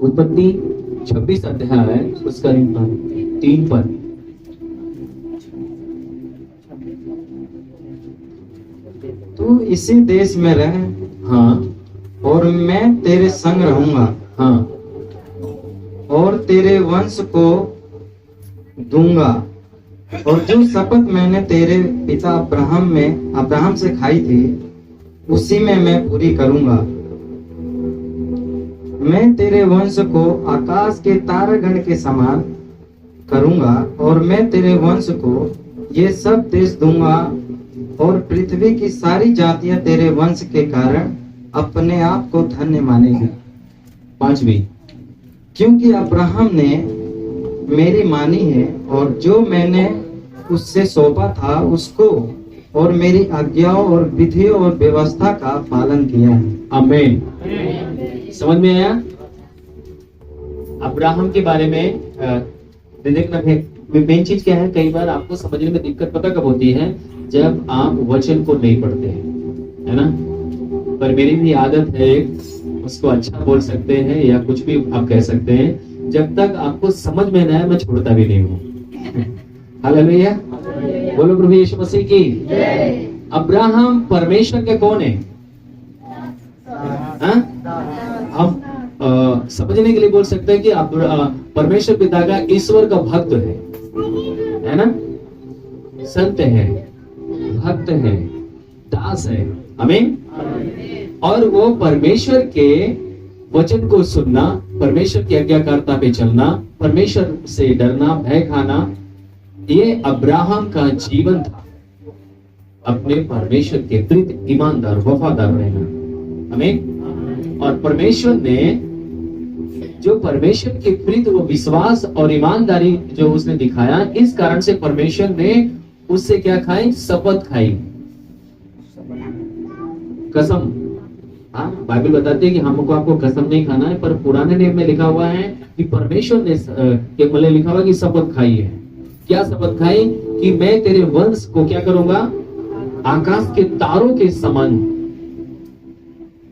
उत्पत्ति 26 अध्याय उसका 3 पद। तू इसी देश में रह हाँ और मैं तेरे संग रहूंगा हाँ और तेरे वंश को दूंगा, और जो शपथ मैंने तेरे पिता अब्राहम से खाई थी उसी में मैं पूरी करूंगा। मैं तेरे वंश को आकाश के तारागण के समान करूंगा, और मैं तेरे वंश को ये सब देश दूंगा, और पृथ्वी की सारी जातियां तेरे वंश के कारण अपने आप को धन्य मानेगी। 5वीं, क्योंकि अब्राहम ने मेरी मानी है, और जो मैंने उससे सौंपा था उसको, और मेरी आज्ञाओं और विधियों और व्यवस्था का पालन किया है। आमीन। समझ में आया? अब्राहम के बारे में देखना, मेन चीज क्या है, कई बार आपको समझने में दिक्कत पता कब होती है, जब आप वचन को नहीं पढ़ते हैं, है ना। पर मेरी भी आदत है, उसको अच्छा बोल सकते हैं या कुछ भी आप कह सकते हैं, जब तक आपको समझ में ना आए मैं छोड़ता भी नहीं हूँ। हालेलुया, बोलो प्रभु यीशु मसीह की। अब्राहम परमेश्वर के कौन है? हम समझने के लिए बोल सकते हैं कि परमेश्वर पिता का ईश्वर का भक्त है ना, संत है, भक्त है, दास है। आमीन। और वो परमेश्वर के वचन को सुनना, परमेश्वर की आज्ञाकारिता पे चलना, परमेश्वर से डरना, भय खाना, ये अब्राहम का जीवन था। अपने परमेश्वर के प्रति ईमानदार, वफादार रहना। आमीन। और परमेश्वर ने जो परमेश्वर के प्रति वो विश्वास और ईमानदारी जो उसने दिखाया, इस कारण से परमेश्वर ने उससे क्या खाई? शपथ खाई, कसम। हाँ, बाइबल बताती है कि हमको आपको कसम नहीं खाना है, पर पुराने नियम में लिखा हुआ है कि परमेश्वर ने मतलब लिखा हुआ कि शपथ खाई है। क्या शपथ खाई? कि मैं तेरे वंश को क्या करूंगा? आकाश के तारों के समान।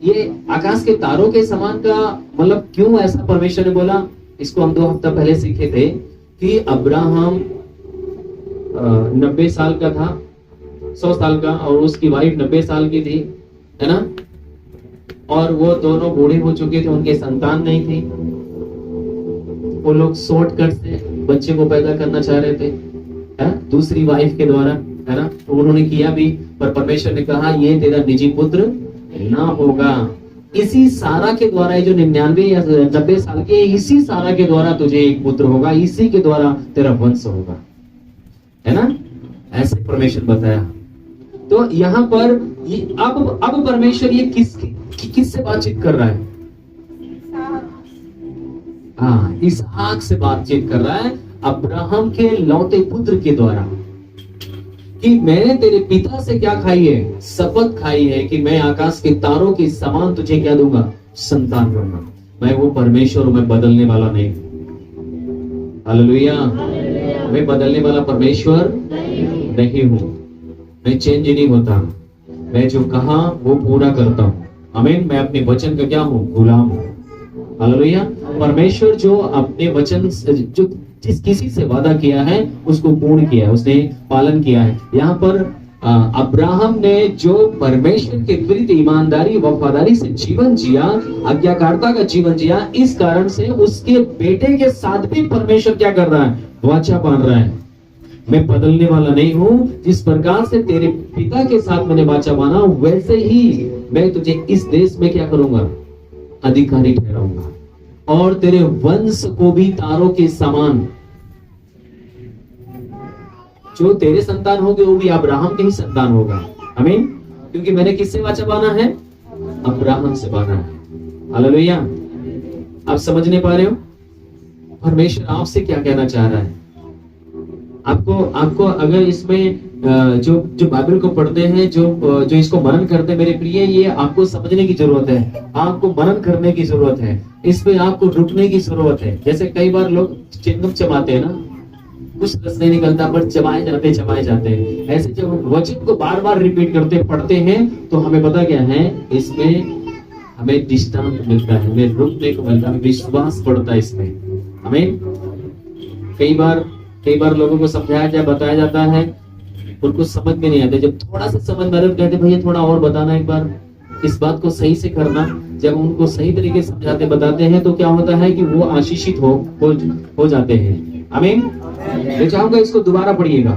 ये आकाश के तारों के समान का मतलब क्यों ऐसा परमेश्वर ने बोला? इसको हम 2 हफ्ता पहले सीखे थे कि अब्राहम 90 साल का था, 100 साल का, और उसकी वाइफ 90 साल की थी, है ना। और वो दोनों बूढ़े हो चुके थे, उनके संतान नहीं थी। वो लोग शॉर्टकट से बच्चे को पैदा करना चाह रहे थे, है? दूसरी वाइफ के द्वारा, है ना। तो उन्होंने किया भी, पर परमेश्वर ने कहा ये तेरा निजी पुत्र ना होगा। इसी सारा के द्वारा, जो 99 या 90 साल के, इसी सारा के द्वारा तुझे एक पुत्र होगा, इसी के द्वारा तेरा वंश होगा, है ना। ऐसे परमेश्वर बताया। तो यहाँ पर अब परमेश्वर ये किससे बातचीत कर रहा है? हाँ, इसहाक से बातचीत कर रहा है, अब्राहम के लौते पुत्र के द्वारा, कि मैंने तेरे पिता से क्या खाई है? शपथ खाई है कि मैं आकाश के तारों के समान तुझे क्या दूंगा? संतान दूंगा। मैं वो परमेश्वर हूं, मैं बदलने वाला नहीं। हालेलुया। मैं बदलने वाला परमेश्वर नहीं हूं, मैं चेंज नहीं होता। मैं जो कहा वो पूरा करता हूं। आमीन। मैं अपने वचन का क्या हूं? गुलाम हूं। हालेलुया। परमेश्वर जो अपने वचन जो जिस किसी से वादा किया है उसको पूर्ण किया है, उसने पालन किया है। यहाँ पर अब्राहम ने जो परमेश्वर के प्रति ईमानदारी, वफादारी से जीवन जिया, आज्ञाकारिता का जीवन जिया, इस कारण से उसके बेटे के साथ भी परमेश्वर क्या कर रहा है? वाचा बांध रहा है। मैं बदलने वाला नहीं हूं। जिस प्रकार से तेरे पिता के साथ मैंने वाचा बांधा, वैसे ही मैं तुझे इस देश में क्या करूंगा? अधिकारी ठहराऊंगा, और तेरे वंश को भी तारों के समान। जो तेरे संतान होंगे वो भी अब्राहम के ही संतान होगा। आमीन। क्योंकि मैंने किससे वाचा बांधा है? अब्राहम से बांधा है। हालेलुया। आप समझने पा रहे हो परमेश्वर आपसे क्या कहना चाह रहा है? आपको अगर इसमें जो बाइबल को पढ़ते हैं, जो इसको मनन करते हैं, मेरे प्रिय, ये आपको समझने की जरूरत है, आपको मनन करने की जरूरत है, इस पे आपको रुकने की जरूरत है। जैसे कई बार लोग चिंगम चबाते हैं ना, कुछ रस नहीं निकलता पर चबाए जाते हैं। ऐसे जब वचन को बार बार रिपीट करते पढ़ते हैं तो हमें पता क्या है, इसमें हमें दृष्टांत मिलता है, हमें रुकने को मिलता है, विश्वास बढ़ता है इसमें। आमीन। कई बार लोगों को समझाया जाए, बताया जाता है, उनको समझ में नहीं आता। जब थोड़ा सा समझ में आता है कहते भैया थोड़ा और बताना, एक बार इस बात को सही से करना। जब उनको सही तरीके से समझाते बताते हैं तो क्या होता है कि वो आशीषित हो जाते हैं। आमीन। मैं चाहूंगा इसको दोबारा पढ़िएगा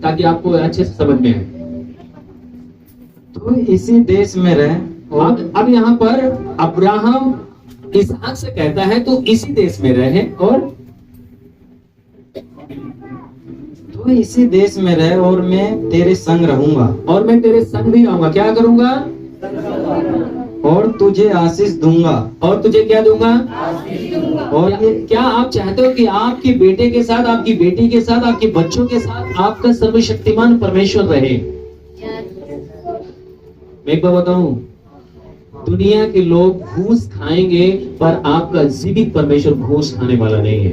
ताकि आपको अच्छे से समझ में आए। तो इसी देश में रह। अब यहाँ पर अब्राहम इसहाक से कहता है तो इसी देश में रहे, तो इसी देश में रह और मैं तेरे संग रहूंगा, और मैं तेरे संग भी रहूंगा। क्या करूंगा? और तुझे आशीष दूंगा। और तुझे क्या दूंगा? और ये क्या आप चाहते हो कि आपके बेटे के साथ, आपकी बेटी के साथ, आपके बच्चों के साथ आपका सर्वशक्तिमान परमेश्वर रहे? मैं एक बार बताऊं, दुनिया के लोग घूस खाएंगे पर आपका जीवित परमेश्वर घूस खाने वाला नहीं है।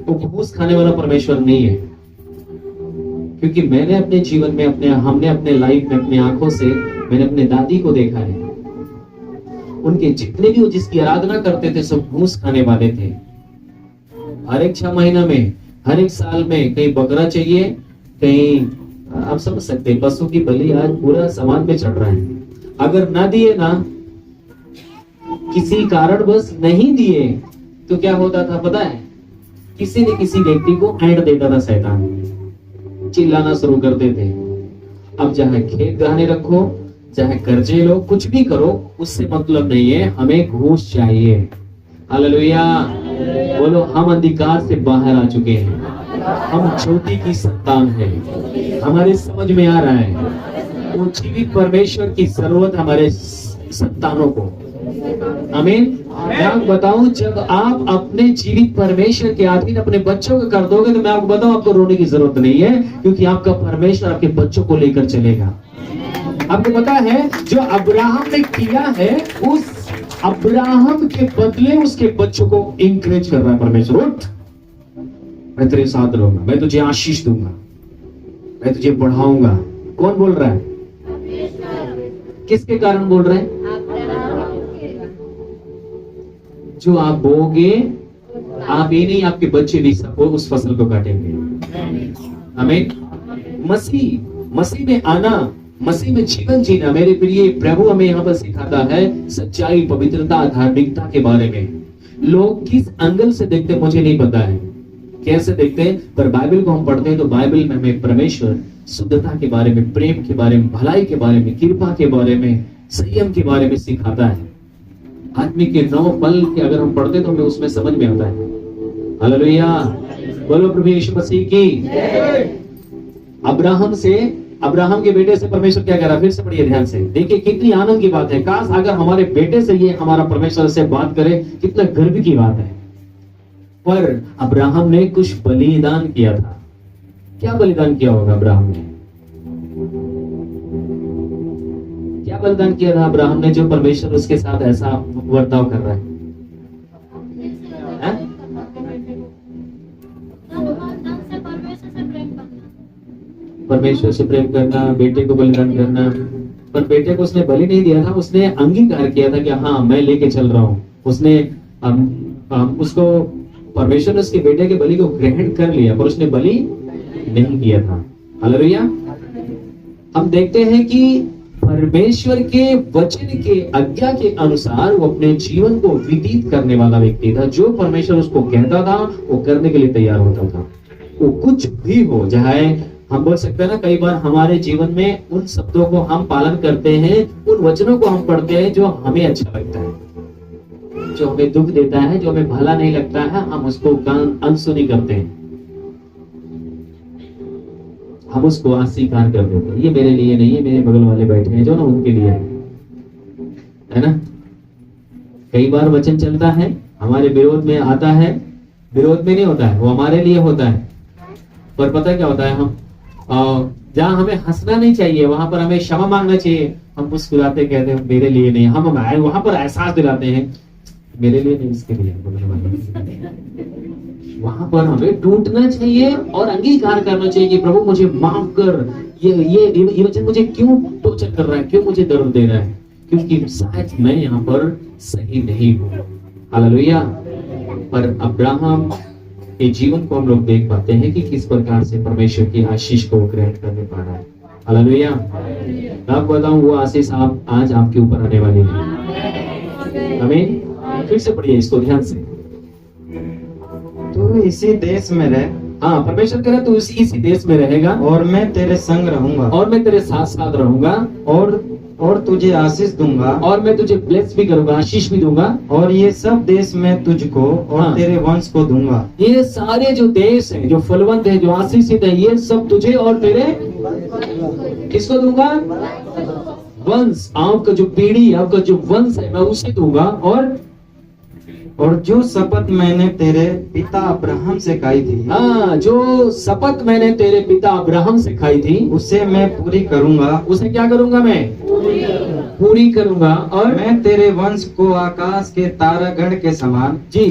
वो घूस खाने वाला परमेश्वर नहीं है। क्योंकि मैंने अपने जीवन में हमने अपने लाइफ में अपनी आंखों से मैंने अपने दादी को देखा है। उनके जितने भी वो जिसकी आराधना करते थे सब घूस खाने वाले थे। हर एक 6 महीना में, हर एक साल में कहीं बकरा चाहिए, कहीं आप समझ सकते हैं पशु की बलि आज पूरा समाज में चढ़ रहा है। अगर ना दिए ना, किसी कारण बस नहीं दिए तो क्या होता था पता है? किसी न किसी व्यक्ति को ऐंठ देता था शैतान, चिल्लाना शुरू करते थे। अब चाहे खेत गहने रखो, चाहे कर्जे लो, कुछ भी करो, उससे मतलब नहीं है, हमें घूस चाहिए। हालेलुया। बोलो, हम अंधकार से बाहर आ चुके हैं, हम ज्योति की संतान हैं। हमारे समझ में आ रहा है वो जीवित परमेश्वर की जरूरत हमारे संतानों को। आमीन। मैं आपको बताऊं, जब आप अपने जीवित परमेश्वर के अधीन अपने बच्चों को कर दोगे तो मैं आपको बताऊं आपको रोने की जरूरत नहीं है, क्योंकि आपका परमेश्वर आपके बच्चों को लेकर चलेगा। आपको पता है जो अब्राहम ने किया है, उस अब्राहम के बदले उसके बच्चों को इंकरेज कर रहा है परमेश्वर। उठ, मैं तेरे साथ रहूंगा, मैं तुझे आशीष दूंगा, मैं तुझे बढ़ाऊंगा। कौन बोल रहा है? किसके कारण बोल रहे हैं? जो आप बोओगे, आप ही नहीं आपके बच्चे भी सब उस फसल को काटेंगे। आमीन। मसीह में आना, मसीह में जीवन जीना, मेरे प्रिय प्रभु हमें यहाँ पर सिखाता है सच्चाई, पवित्रता, धार्मिकता के बारे में। लोग किस एंगल से देखते हैं मुझे नहीं पता है, कैसे देखते हैं, पर बाइबल को हम पढ़ते हैं तो बाइबल में हमें परमेश्वर शुद्धता के बारे में, प्रेम के बारे में, भलाई के बारे में, कृपा के बारे में, संयम के बारे में सिखाता है। आदमी के 9 बल के अगर हम पढ़ते तो हमें उसमें समझ में आता है। हालेलुया। बोलो प्रभु यीशु मसीह की। अब्राहम के बेटे से परमेश्वर क्या कह रहा है? फिर से पढ़िए ध्यान से, देखिए कितनी आनंद की बात है। काश अगर हमारे बेटे से ये हमारा परमेश्वर से बात करे, कितना गर्व की बात है। पर अब्राहम ने कुछ बलिदान किया था। क्या बलिदान किया होगा अब्राहम ने? क्या बलिदान किया था अब्राहम ने जो परमेश्वर उसके साथ ऐसा वर्ताव कर रहा है? परमेश्वर से प्रेम करना, बेटे को बलिदान करना। पर बेटे को उसने बलि नहीं दिया था, उसने अंगीकार किया था कि हाँ मैं लेके चल रहा हूँ। उसने उसको परमेश्वर ने उसके बेटे के बलि को ग्रहण कर लिया, पर उसने बलि नहीं किया था। हालेलुया। हम देखते हैं कि परमेश्वर के वचन के आज्ञा के अनुसार वो अपने जीवन को व्यतीत करने वाला व्यक्ति था। जो परमेश्वर उसको कहता था वो करने के लिए तैयार होता था। वो कुछ भी हो, चाहे हम बोल सकते हैं ना, कई बार हमारे जीवन में उन शब्दों को हम पालन करते हैं, उन वचनों को हम पढ़ते हैं जो हमें अच्छा लगता है, जो हमें दुख देता है, जो हमें भला नहीं लगता है, हम उसको अनसुनी करते हैं, हम उसको अस्वीकार कर देते हैं। ये मेरे लिए नहीं है, मेरे बगल वाले बैठे हैं जो ना, उनके लिए है ना। कई बार वचन चलता है हमारे विरोध में आता है, विरोध में नहीं होता है, वो हमारे लिए होता है। पर पता क्या होता है, हम जहाँ हमें हंसना नहीं चाहिए वहां पर हमें क्षमा मांगना चाहिए, हम मुस्कुराते कहते हैं मेरे लिए नहीं। हम वहां पर एहसास दिलाते हैं मेरे लिए नहीं, इसके लिए बोलने वाला। वहां पर हमें टूटना चाहिए और अंगीकार करना चाहिए कि प्रभु मुझे माफ कर, ये वचन मुझे क्यों टॉर्चर कर रहा है, क्यों मुझे दर्द दे रहा है, क्योंकि शायद मैं यहाँ पर सही नहीं हूँ। हालेलुया। पर अब्राहम के जीवन को हम लोग देख पाते हैं कि किस प्रकार से परमेश्वर की आशीष को ग्रहण करने पा रहा है। हालेलुया। मैं आपको बताऊं वो आशीष आप आज आपके ऊपर आने वाली है। आमीन। फिर से पढ़िए इसको ध्यान से। तू इसी देश में रह, हाँ, परमेश्वर कह रहा है तू इसी देश में रहेगा और मैं तेरे संग रहूंगा, और मैं तेरे साथ साथ रहूंगा, और तुझे आशीष दूंगा, और मैं तुझे ब्लेस भी करूंगा, आशीष भी दूंगा, और ये सब देश मैं तुझको और हाँ। तेरे वंश को दूंगा। ये सारे जो देश हैं, जो फलवंत है, जो आशीषित है, ये सब तुझे और तेरे किसको दूंगा? वंश, आपका जो पीढ़ी, आपका जो वंश है, मैं उसे दूंगा। और जो शपथ मैंने तेरे पिता अब्राहम से खाई थी, हाँ, जो शपथ मैंने तेरे पिता अब्राहम से खाई थी, उसे मैं पूरी करूंगा। उसे क्या करूंगा? मैं पूरी करूंगा। और मैं तेरे वंश को आकाश के तारागण के समान जी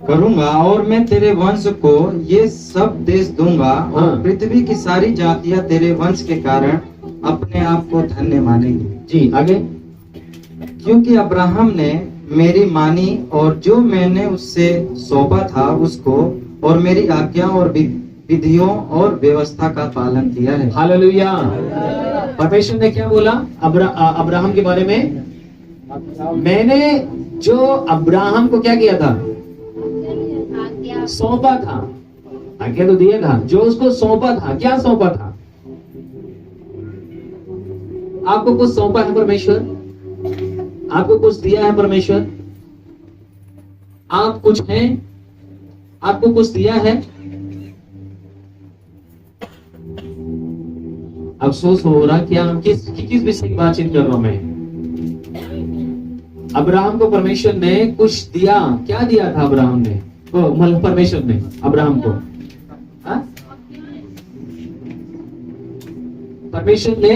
करूंगा, और मैं तेरे वंश को ये सब देश दूंगा, और हाँ। पृथ्वी की सारी जातियां तेरे वंश के कारण अपने आप को धन्य मानेंगी। जी, आगे। क्योंकि अब्राहम ने मेरी मानी, और जो मैंने उससे सौंपा था उसको, और मेरी आज्ञा और विधियों और व्यवस्था का पालन किया है। हालेलुया। परमेश्वर ने क्या बोला अब्राहम के बारे में? मैंने जो अब्राहम को क्या किया था? सौंपा था। आज्ञा तो दिया था, जो उसको सौंपा था। क्या सौंपा था? आपको कुछ सौंपा है परमेश्वर? आपको कुछ दिया है परमेश्वर? आप कुछ हैं? आपको कुछ दिया है? अफसोस हो रहा क्या? किस विषय की बातचीत कर रहा हूं मैं? अब्राहम को परमेश्वर ने कुछ दिया। क्या दिया था अब्राहम ने? मतलब परमेश्वर ने अब्राहम को, हाँ? परमेश्वर ने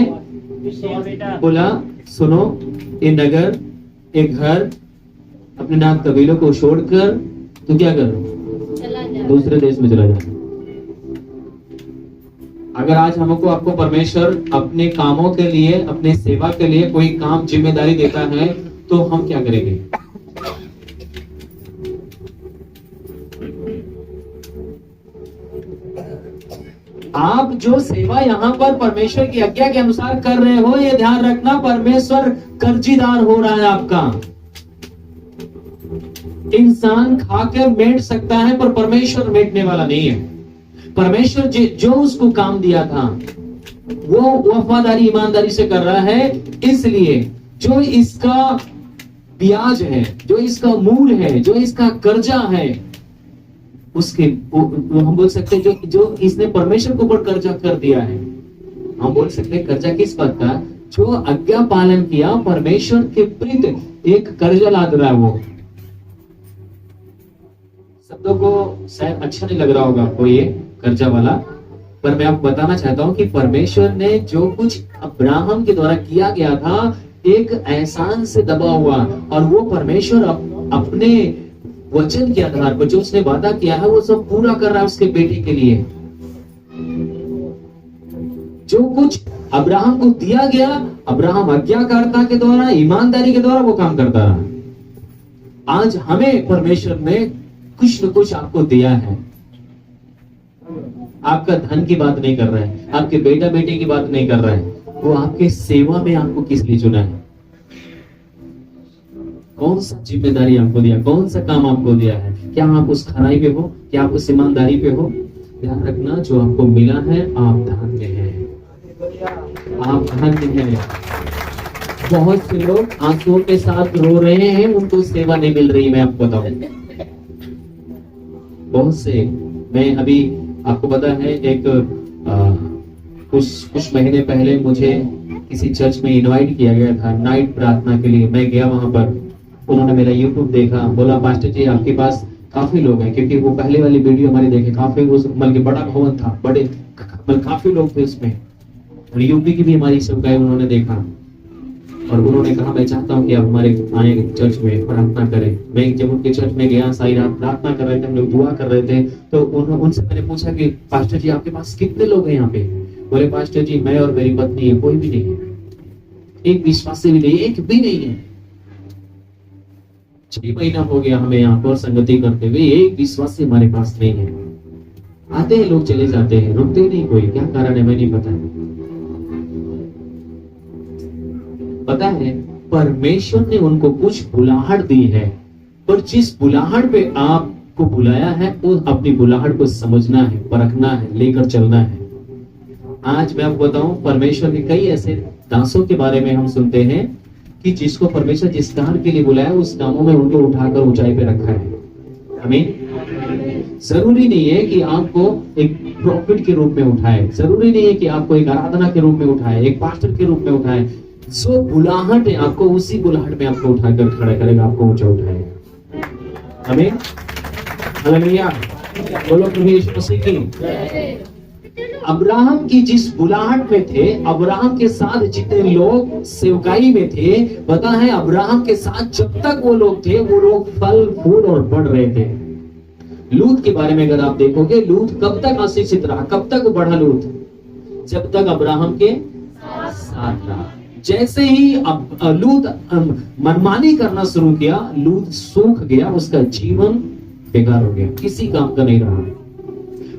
बोला सुनो, ये नगर, एक घर, अपने नाक कबीलों को छोड़कर तू क्या कर, दूसरे देश में चला जा। अगर आज हमको आपको परमेश्वर अपने कामों के लिए, अपने सेवा के लिए कोई काम जिम्मेदारी देता है तो हम क्या करेंगे? आप जो सेवा यहाँ पर परमेश्वर की आज्ञा के अनुसार कर रहे हो, ये ध्यान रखना, परमेश्वर कर्जीदार हो रहा है आपका। इंसान खाकर मेट सकता है पर परमेश्वर मेटने वाला नहीं है। परमेश्वर जो उसको काम दिया था वो वफादारी ईमानदारी से कर रहा है। इसलिए जो इसका ब्याज है, जो इसका मूल है, जो इसका कर्जा है, उसके हम बोल सकते हैं जो इसने परमेश्वर के ऊपर कर्जा कर दिया है, हम बोल सकते हैं कर्जा किस बात का? जो आज्ञा पालन किया, परमेश्वर के प्रति एक कर्जा लाद रहा है। वो शब्दों को शायद अच्छा नहीं लग रहा होगा आपको ये कर्जा वाला, पर मैं आपको बताना चाहता हूं कि परमेश्वर ने जो कुछ अब्राहम के द्वारा किया गया था, एक एहसान से दबा हुआ, और वो परमेश्वर अपने वचन के आधार पर जो उसने वादा किया है वो सब पूरा कर रहा है उसके बेटे के लिए। जो कुछ अब्राहम को दिया गया, अब्राहम आज्ञाकारिता के द्वारा, ईमानदारी के द्वारा वो काम करता रहा। आज हमें परमेश्वर ने कुछ न कुछ आपको दिया है। आपका धन की बात नहीं कर रहा है, आपके बेटा बेटी की बात नहीं कर रहा है, वो आपके सेवा में आपको किस लिए चुना है? कौन सा जिम्मेदारी आपको दिया, कौन सा काम आपको दिया है? क्या आप उस खराई पे हो? क्या आप उस ईमानदारी पे हो? ध्यान रखना, जो आपको मिला है आप धन्य हैं, आप धन्य हैं। बहुत से लोग आंसुओं के साथ रो रहे हैं, उनको सेवा नहीं मिल रही। मैं आपको बताऊं, बहुत से, मैं अभी आपको पता है एक कुछ महीने पहले मुझे किसी चर्च में इनवाइट किया गया था नाइट प्रार्थना के लिए। मैं गया वहां पर, उन्होंने मेरा यूट्यूब देखा, बोला पास्टर जी आपके पास काफी लोग हैं, क्योंकि वो पहले वाली वीडियो हमारी देखे, काफी बल्कि बड़ा भवन था, काफी लोग थे उसमें, और यूपी की भी हमारी सेवकाई उन्होंने देखा। और उन्होंने कहा मैं चाहता हूँ कि आप हमारे आए चर्च में प्रार्थना करें। मैं जब उनके चर्च में गया, सारी रात प्रार्थना कर रहे थे, हम लोग दुआ कर रहे थे, तो उनसे मैंने पूछा कि पास्टर जी आपके पास कितने लोग हैं यहाँ पे? बोले पास्टर जी मैं और मेरी पत्नी है, कोई भी नहीं है, एक विश्वासी भी नहीं, एक भी नहीं है। 6 महीना हो गया हमें यहाँ पर संगति करते हुए, एक विश्वासी हमारे पास नहीं है। आते हैं लोग, चले जाते हैं, रुकते नहीं कोई। क्या कारण है मैं नहीं पता है। पता है परमेश्वर ने उनको कुछ बुलाहट दी है, पर जिस बुलाहट पे आपको बुलाया है वो अपनी बुलाहट को समझना है, परखना है, लेकर चलना है। आज मैं आपको बताऊं, परमेश्वर के कई ऐसे दासों के बारे में हम सुनते हैं कि जिसको परमेश्वर जिस काम के लिए बुलाया उस कामों में उनको उठाकर ऊंचाई पे रखा है। आमीन। जरूरी नहीं है कि आपको एक प्रॉफिट के रूप में उठाए, जरूरी नहीं है कि आपको एक आराधना के रूप में उठाए, एक पास्टर के रूप में उठाए। जो बुलाहट है आपको, उसी बुलाहट में आपको उठाकर खड़ा करेगा, आपको ऊंचा उठाएगा। आमीन। हालेलुया। बोलो प्रभु यीशु मसीह की। अब्राहम की जिस बुलाहट में थे, अब्राहम के साथ जितने लोग सेवकाई में थे, पता है अब्राहम के साथ जब तक वो लोग थे, वो लोग फल फूल और बढ़ रहे थे। लूत के बारे में अगर आप देखोगे, लूत कब तक आशीषित रहा, कब तक बढ़ा लूत? जब तक अब्राहम के साथ रहा। जैसे ही लूत मनमानी करना शुरू किया, लूत सूख गया, उसका जीवन बेकार हो गया, किसी काम का नहीं रहा।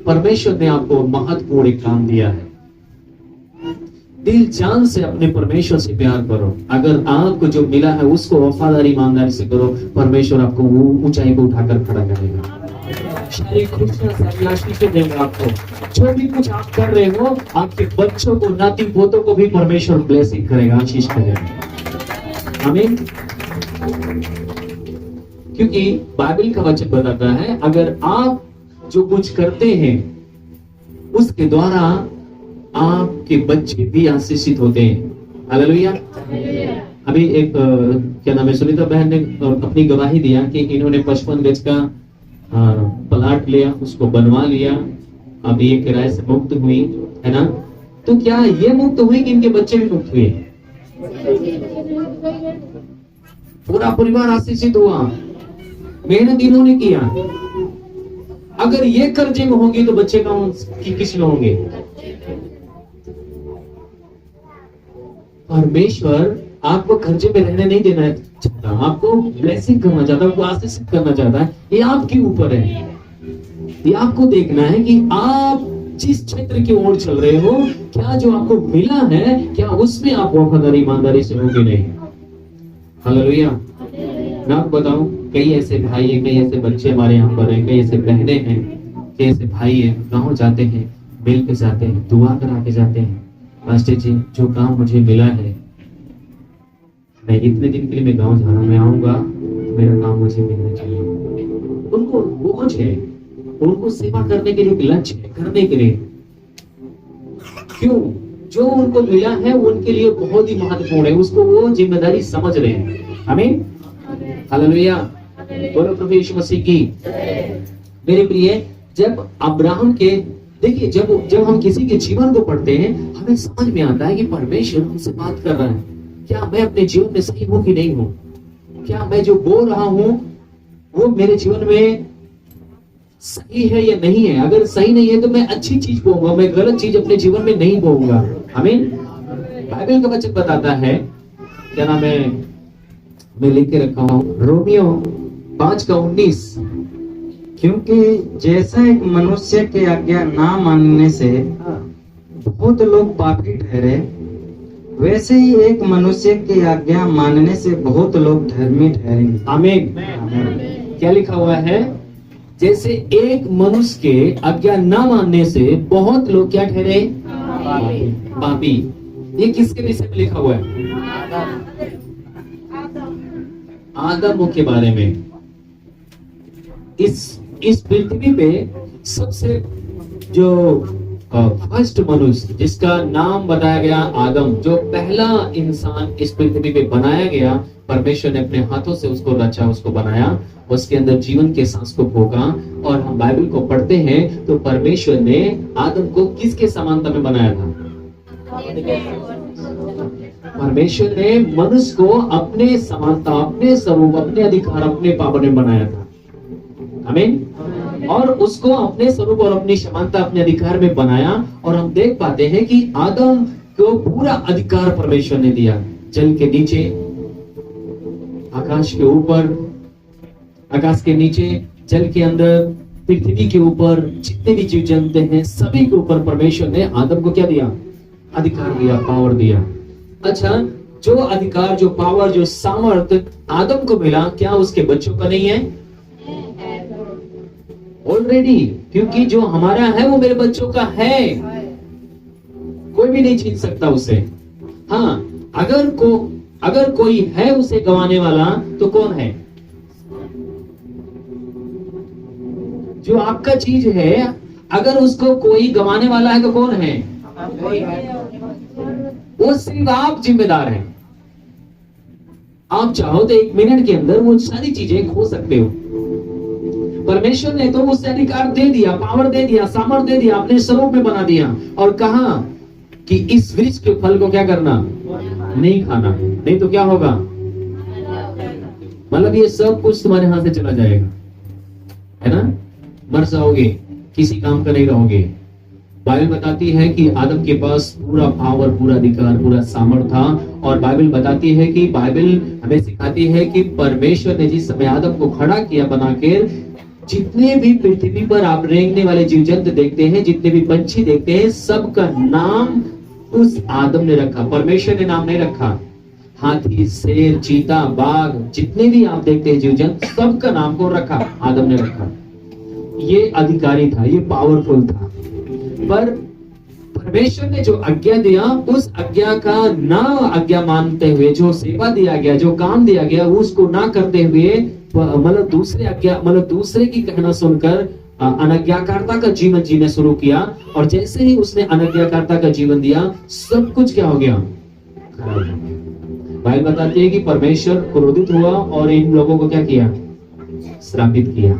परमेश्वर ने आपको महत्वपूर्ण एक काम दिया है। दिल जान से अपने परमेश्वर से प्यार करो। अगर आपको जो मिला है उसको वफादारी ईमानदारी से करो, परमेश्वर आपको वो ऊंचाई को उठाकर खड़ा करेगा। शारीरिक खुशियां से अभिलाषी से देगा आपको। जो भी कुछ आप कर रहे हो, आपके बच्चों को, नाती पोतों को भी परमेश्वर ब्लेसिंग करेगा, आशीष करेगा। आमीन। क्योंकि बाइबल का वचन बताता है अगर आप जो कुछ करते हैं उसके द्वारा आपके बच्चे भी आशीषित होते हैं। हालेलुया। अभी एक क्या नाम है, सुनीता बहन ने अपनी गवाही दिया कि इन्होंने 55 गज का प्लाट लिया, उसको बनवा लिया, अभी ये किराए से मुक्त हुई है ना। तो क्या ये मुक्त हुई कि इनके बच्चे भी मुक्त हुए? पूरा परिवार आशीषित हुआ, मेहनत इन्होंने किया। अगर ये कर्जे में होंगे तो बच्चे किस में होंगे? परमेश्वर आपको कर्जे में रहने नहीं देना चाहता, आपको ब्लेसिंग करना चाहता है, आपको आशीषित करना चाहता है। ये आपके ऊपर है। ये आपको देखना है कि आप जिस क्षेत्र की ओर चल रहे हो, क्या जो आपको मिला है, क्या उसमें आप वफादारी ईमानदारी से हो कि नहीं। हालेलुया। मैं आपको बताऊं, कई ऐसे भाई हैं, कई ऐसे बच्चे हमारे यहाँ पर हैं, कई ऐसे बहनें हैं, कई ऐसे भाई हैं, गांव जाते हैं, मिल के जाते हैं, दुआ करा के जाते हैं। पास्टर जी जो काम मुझे मिला है, मैं इतने दिन के लिए मैं गांव जा रहा हूं, मैं आऊंगा तो मेरा काम मुझे मिलना चाहिए। उनको बोझ है, उनको सेवा करने के लिए एक लक्ष्य है, करने के लिए। क्यों? जो उनको मिला है उनके लिए बहुत ही महत्वपूर्ण है, उसको वो जिम्मेदारी समझ रहे हैं। आमीन। हालेलुया। बोलो प्रभु यीशु मसीह की। मेरे प्रिय, जब अब्राहम के देखिए, जब हम किसी के जीवन को पढ़ते हैं, हमें समझ में आता है कि परमेश्वर हमसे बात कर रहा है। क्या मैं अपने जीवन में सही हूं कि नहीं हूं? क्या मैं जो बोल रहा हूं वो मेरे जीवन में सही है या नहीं है? अगर सही नहीं है तो मैं अच्छी चीज बोलूंगा, मैं गलत चीज अपने जीवन में नहीं बोलूंगा। आमीन। बाइबल का वचन बताता है, क्या नाम है, मैं लिख के रखा हूं, रोमियो 5:19। क्योंकि जैसा एक मनुष्य की आज्ञा ना मानने से बहुत लोग पापी ठहरे, वैसे ही एक मनुष्य की आज्ञा मानने से बहुत लोग धर्मी ठहरेंगे। आमीन। क्या लिखा हुआ है? जैसे एक मनुष्य के आज्ञा ना मानने से बहुत लोग क्या ठहरे? पापी। ये किसके विषय में लिखा हुआ है? आदम के बारे में। इस पृथ्वी पे सबसे जो फर्स्ट मनुष्य जिसका नाम बताया गया आदम, जो पहला इंसान इस पृथ्वी पे बनाया गया, परमेश्वर ने अपने हाथों से उसको रचा, उसको बनाया, उसके अंदर जीवन के सांस को फूंका। और हम बाइबल को पढ़ते हैं तो परमेश्वर ने आदम को किसके समानता में बनाया था? परमेश्वर ने मनुष्य को अपने समानता, अपने स्वरूप, अपने अधिकार, अपने पावर में बनाया था। आमीन। और उसको अपने स्वरूप और अपनी समानता, अपने अधिकार में बनाया। और हम देख पाते हैं कि आदम को पूरा अधिकार परमेश्वर ने दिया। जल के नीचे, आकाश के ऊपर, आकाश के नीचे, जल के अंदर, पृथ्वी के ऊपर, जितने भी जीव जंतु हैं सभी के ऊपर परमेश्वर ने आदम को क्या दिया? अधिकार दिया, पावर दिया। अच्छा, जो अधिकार, जो पावर, जो सामर्थ्य आदम को मिला, क्या उसके बच्चों का नहीं है? ऑलरेडी, क्योंकि जो हमारा है वो मेरे बच्चों का है, कोई भी नहीं छीन सकता उसे। हाँ, अगर कोई है उसे गंवाने वाला तो कौन है? जो आपका चीज है, अगर उसको कोई गंवाने वाला है तो कौन है? वो सिर्फ आप जिम्मेदार हैं। आप चाहो तो 1 मिनट के अंदर वो सारी चीजें खो सकते हो। परमेश्वर ने तो उसे अधिकार दे दिया, पावर दे दिया, सामर्थ्य दे दिया, अपने स्वरूप में बना दिया और कहा कि इस वृक्ष के फल को क्या करना? नहीं खाना, नहीं तो क्या होगा? मतलब ये सब कुछ तुम्हारे हाथ से चला जाएगा, है ना? मर जाओगे, किसी काम का नहीं रहोगे। बाइबल बताती है कि आदम के पास पूरा पावर, पूरा अधिकार, पूरा सामर्थ्य था। और बाइबल बताती है कि बाइबल हमें सिखाती है कि परमेश्वर ने जिस समय आदम को खड़ा किया बनाकर, जितने भी पृथ्वी पर आप रेंगने वाले जीव जंतु देखते हैं, जितने भी पंछी देखते हैं, सबका नाम उस आदम ने रखा। परमेश्वर ने नाम नहीं रखा। हाथी, शेर, चीता, बाघ, जितने भी आप देखते हैं जीव जंतु, सबका नाम को रखा, आदम ने रखा। ये अधिकारी था, ये पावरफुल था। पर परमेश्वर ने जो आज्ञा दिया, उस आज्ञा का ना आज्ञा मानते हुए, जो सेवा दिया गया, जो काम दिया गया, उसको ना करते हुए, मतलब दूसरे की कहना सुनकर अनज्ञाकारिता का जीवन जीना शुरू किया। और जैसे ही उसने अनज्ञाकारिता का जीवन दिया, सब कुछ क्या हो गया? खराब हो गया। बाइबल बताती है कि परमेश्वर क्रोधित हुआ और इन लोगों को क्या किया? श्रापित किया।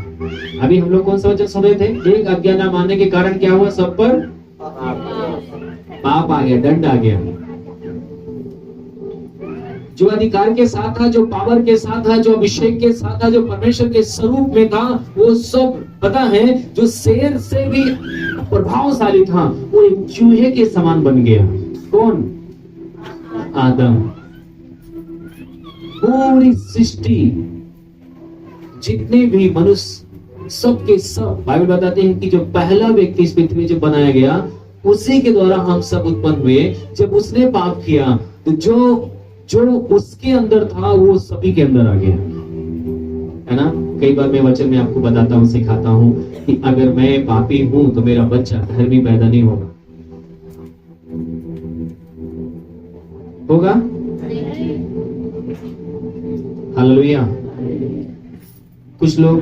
अभी हम लोग कौन सा वचन सुन रहे थे? एक आज्ञा ना मानने के कारण क्या हुआ? सब पर पाप आ गया, दंड आ गया। जो अधिकार के साथ था, जो पावर के साथ था, जो अभिषेक के साथ था, जो परमेश्वर के स्वरूप में था, वो सब पता है, जो शेर से भी प्रभावशाली था, वो एक चूहे के समान बन गया। कौन? आदम। पूरी सृष्टि, जितने भी मनुष्य, सब के सब, बाइबल बताते हैं कि जो पहला व्यक्ति इस पृथ्वी जो बनाया गया, उसी के द्वारा हम सब उत्पन्न हुए। जब उसने पाप किया तो जो उसके अंदर था वो सभी के अंदर आ गया, है ना? कई बार मैं वचन में आपको बताता हूँ, सिखाता हूँ कि अगर मैं पापी हूं तो मेरा बच्चा धर्मी पैदा नहीं होगा। हालेलुया। कुछ लोग,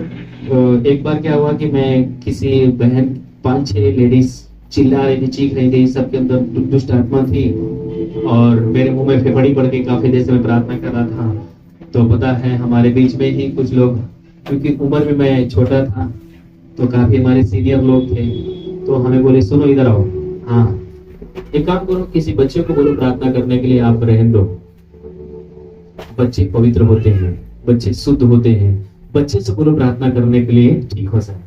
एक बार क्या हुआ कि मैं किसी बहन, 5-6 लेडीज चिल्ला रही थी, चीख रही थी, सबके अंदर दुष्ट आत्मा थी और मेरे मुंह में फेफड़ी पड़ गई। काफी देर से मैं प्रार्थना कर रहा था, तो पता है हमारे बीच में ही कुछ लोग, क्योंकि उम्र में मैं छोटा था तो काफी हमारे सीनियर लोग थे, तो हमें बोले सुनो इधर आओ, हाँ एक काम करो, किसी बच्चे को बोलो प्रार्थना करने के लिए, आप रहने दो। बच्चे पवित्र होते हैं, बच्चे शुद्ध होते हैं, बच्चे से बोलो प्रार्थना करने के लिए ठीक हो जाए।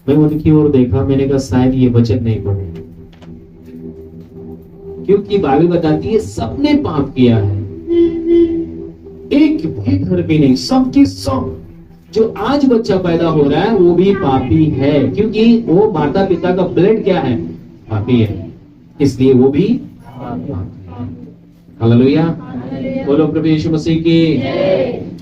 मैं उनकी ओर देखा, मैंने कहा शायद ये वचन नहीं पढ़े, क्योंकि बाइबल बताती है सबने पाप किया है, एक भी धर्मी नहीं, सबके सब। जो आज बच्चा पैदा हो रहा है वो भी पापी है, क्योंकि वो माता पिता का ब्लड क्या है? पापी है, इसलिए वो भी हालेलुया। बोलो प्रभु यीशु मसीह की।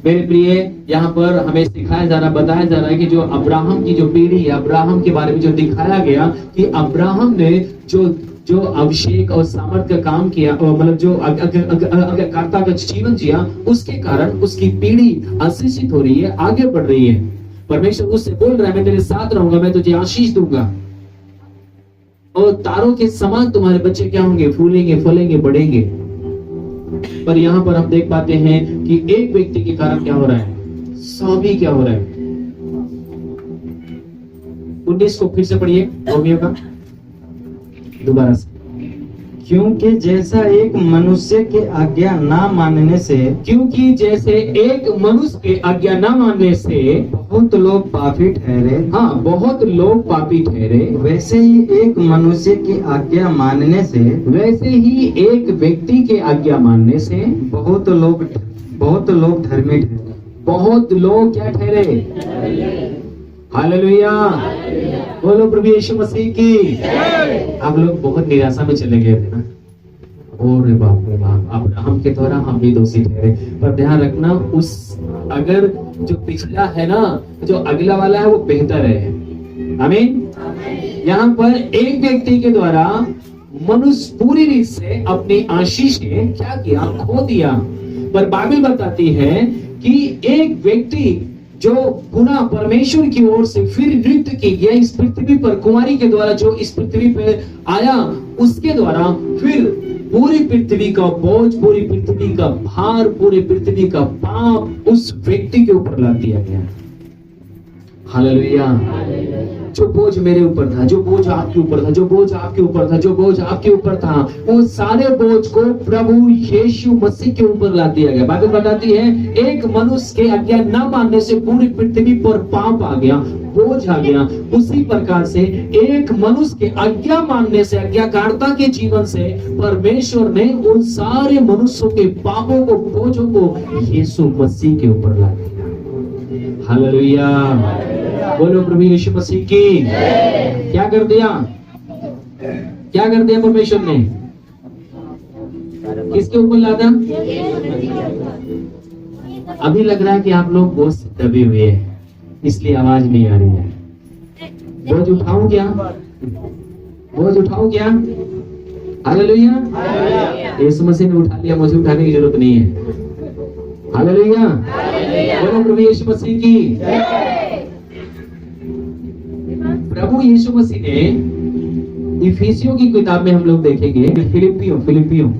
मेरे प्रिय, यहाँ पर हमें सिखाया जा रहा, बताया जा रहा है कि जो अब्राहम की जो पीढ़ी है, अब्राहम के बारे में जो दिखाया गया कि अब्राहम ने जो अभिषेक और सामर्थ्य का काम किया, मतलब जो अज्ञाकारिता का जीवन जिया, उसके कारण उसकी पीढ़ी आशीषित हो रही है, आगे बढ़ रही है। परमेश्वर उससे बोल रहा है, मैं तेरे साथ रहूंगा, मैं तुझे आशीष दूंगा और तारों के समान तुम्हारे बच्चे क्या होंगे? फूलेंगे, फलेंगे, बढ़ेंगे। पर यहाँ पर हम देख पाते हैं कि एक व्यक्ति के कारण क्या हो रहा है? सभी क्या हो रहा है? 19 को फिर से पढ़िए, रोमियो का दोबारा से। क्योंकि जैसा एक मनुष्य के आज्ञा ना मानने से क्योंकि जैसे एक मनुष्य के आज्ञा न मानने से बहुत लोग पापी ठहरे, हाँ बहुत लोग पापी ठहरे, वैसे ही एक मनुष्य की आज्ञा मानने से वैसे ही एक व्यक्ति के आज्ञा मानने से बहुत लोग धर्मी ठहरे। बहुत लोग क्या ठहरे? हालेलुया, बोलो प्रभु यीशु मसीह की। आप लोग बहुत निराशा में चले गए थे ना, और बाप रे बाप, अब्राहम के द्वारा हम भी दोषी ठहरे। पर ध्यान रखना, उस अगर जो पिछला है ना, जो अगला वाला है वो बेहतर है। आमीन। यहाँ पर एक व्यक्ति के द्वारा मनुष्य पूरी रीत से अपनी आशीष के क्या किया? खो दिया। पर बाइबल बताती है कि एक व्यक्ति जो पुनः परमेश्वर की ओर से फिर नृत्य की गया इस पृथ्वी पर, कुमारी के द्वारा जो इस पृथ्वी पर आया, उसके द्वारा फिर पूरी पृथ्वी का बोझ, पूरी पृथ्वी का भार, पूरी पृथ्वी का पाप उस व्यक्ति के ऊपर लाद दिया गया। हालेलुया। जो बोझ मेरे ऊपर था, जो बोझ आपके ऊपर था, जो बोझ आपके ऊपर था, जो बोझ आपके ऊपर था, वो सारे बोझ को प्रभु यीशु मसीह के ऊपर ला दिया गया। बाइबल बताती है एक मनुष्य के आज्ञा न मानने से पूरी पृथ्वी पर पाप आ गया, बोझ आ गया। उसी प्रकार से एक मनुष्य के आज्ञा मानने से, आज्ञाकारिता के जीवन से परमेश्वर ने उन सारे मनुष्यों के पापों को, बोझों को यीशु मसीह के ऊपर ला दिया। हालेलुया, बोलो प्रभु यीशु मसीह की। क्या कर दिया? क्या कर दिया परमेश्वर ने? किसके ऊपर लादा? अभी लग रहा है कि आप लोग बोझ से दबे हुए हैं, इसलिए आवाज नहीं आ रही है। बोझ उठाऊं क्या? बोझ उठाऊं क्या? हालेलुया। यीशु मसीह ने उठा लिया, मुझे उठाने की जरूरत नहीं है। हालेलुया, बोलो प्रभु यीशु मसीह की। प्रभु यीशु मसीह ने इफिसियों की किताब में हम लोग देखेंगे, फिलिपियों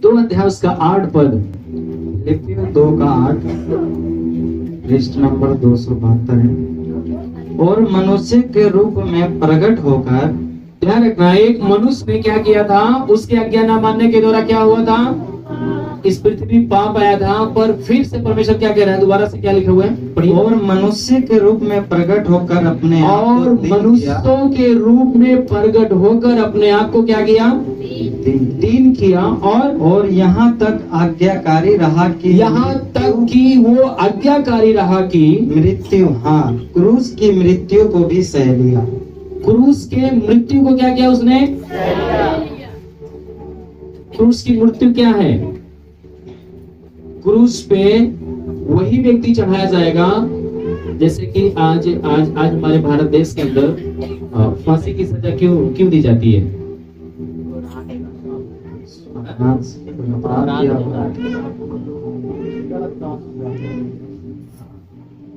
2 अध्याय उसका 8 पद, फिलिपियों 2 का 8, पृष्ठ नंबर 272 है। और मनुष्य के रूप में प्रकट होकर, ध्यान रखना, एक मनुष्य ने क्या किया था? उसके आज्ञा न मानने के द्वारा क्या हुआ था? इस पृथ्वी पाप आया था। पर फिर से परमेश्वर क्या कह रहा है? दोबारा से क्या लिखा हुआ है? पढ़िए। और मनुष्य के रूप में प्रकट होकर अपने आप को और मनुष्यों के रूप में प्रकट होकर अपने आप को क्या किया? दीन किया। और यहाँ तक आज्ञाकारी रहा कि, यहाँ तक कि वो आज्ञाकारी रहा कि मृत्यु, हाँ, क्रूस की मृत्यु को भी सह लिया। क्रूस के मृत्यु को क्या किया उसने? क्रूस की मृत्यु क्या है? क्रूस पे वही व्यक्ति चढ़ाया जाएगा, जैसे कि आज हमारे भारत देश के अंदर फांसी की सजा क्यों दी जाती है?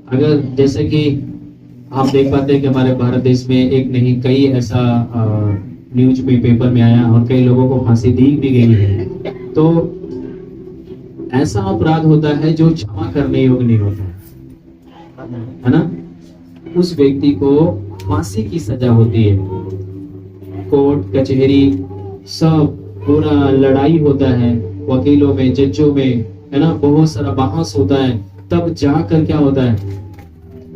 अगर जैसे कि आप देख पाते हैं कि हमारे भारत देश में एक नहीं कई ऐसा न्यूज में, पेपर में आया और कई लोगों को फांसी दी भी गई है। तो ऐसा अपराध होता है जो क्षमा करने योग्य नहीं होता है ना? उस व्यक्ति को फांसी की सजा होती है। कोर्ट कचहरी सब पूरा लड़ाई होता है, वकीलों में, जजों में, है ना, बहुत सारा बहस होता है। तब जाकर क्या होता है?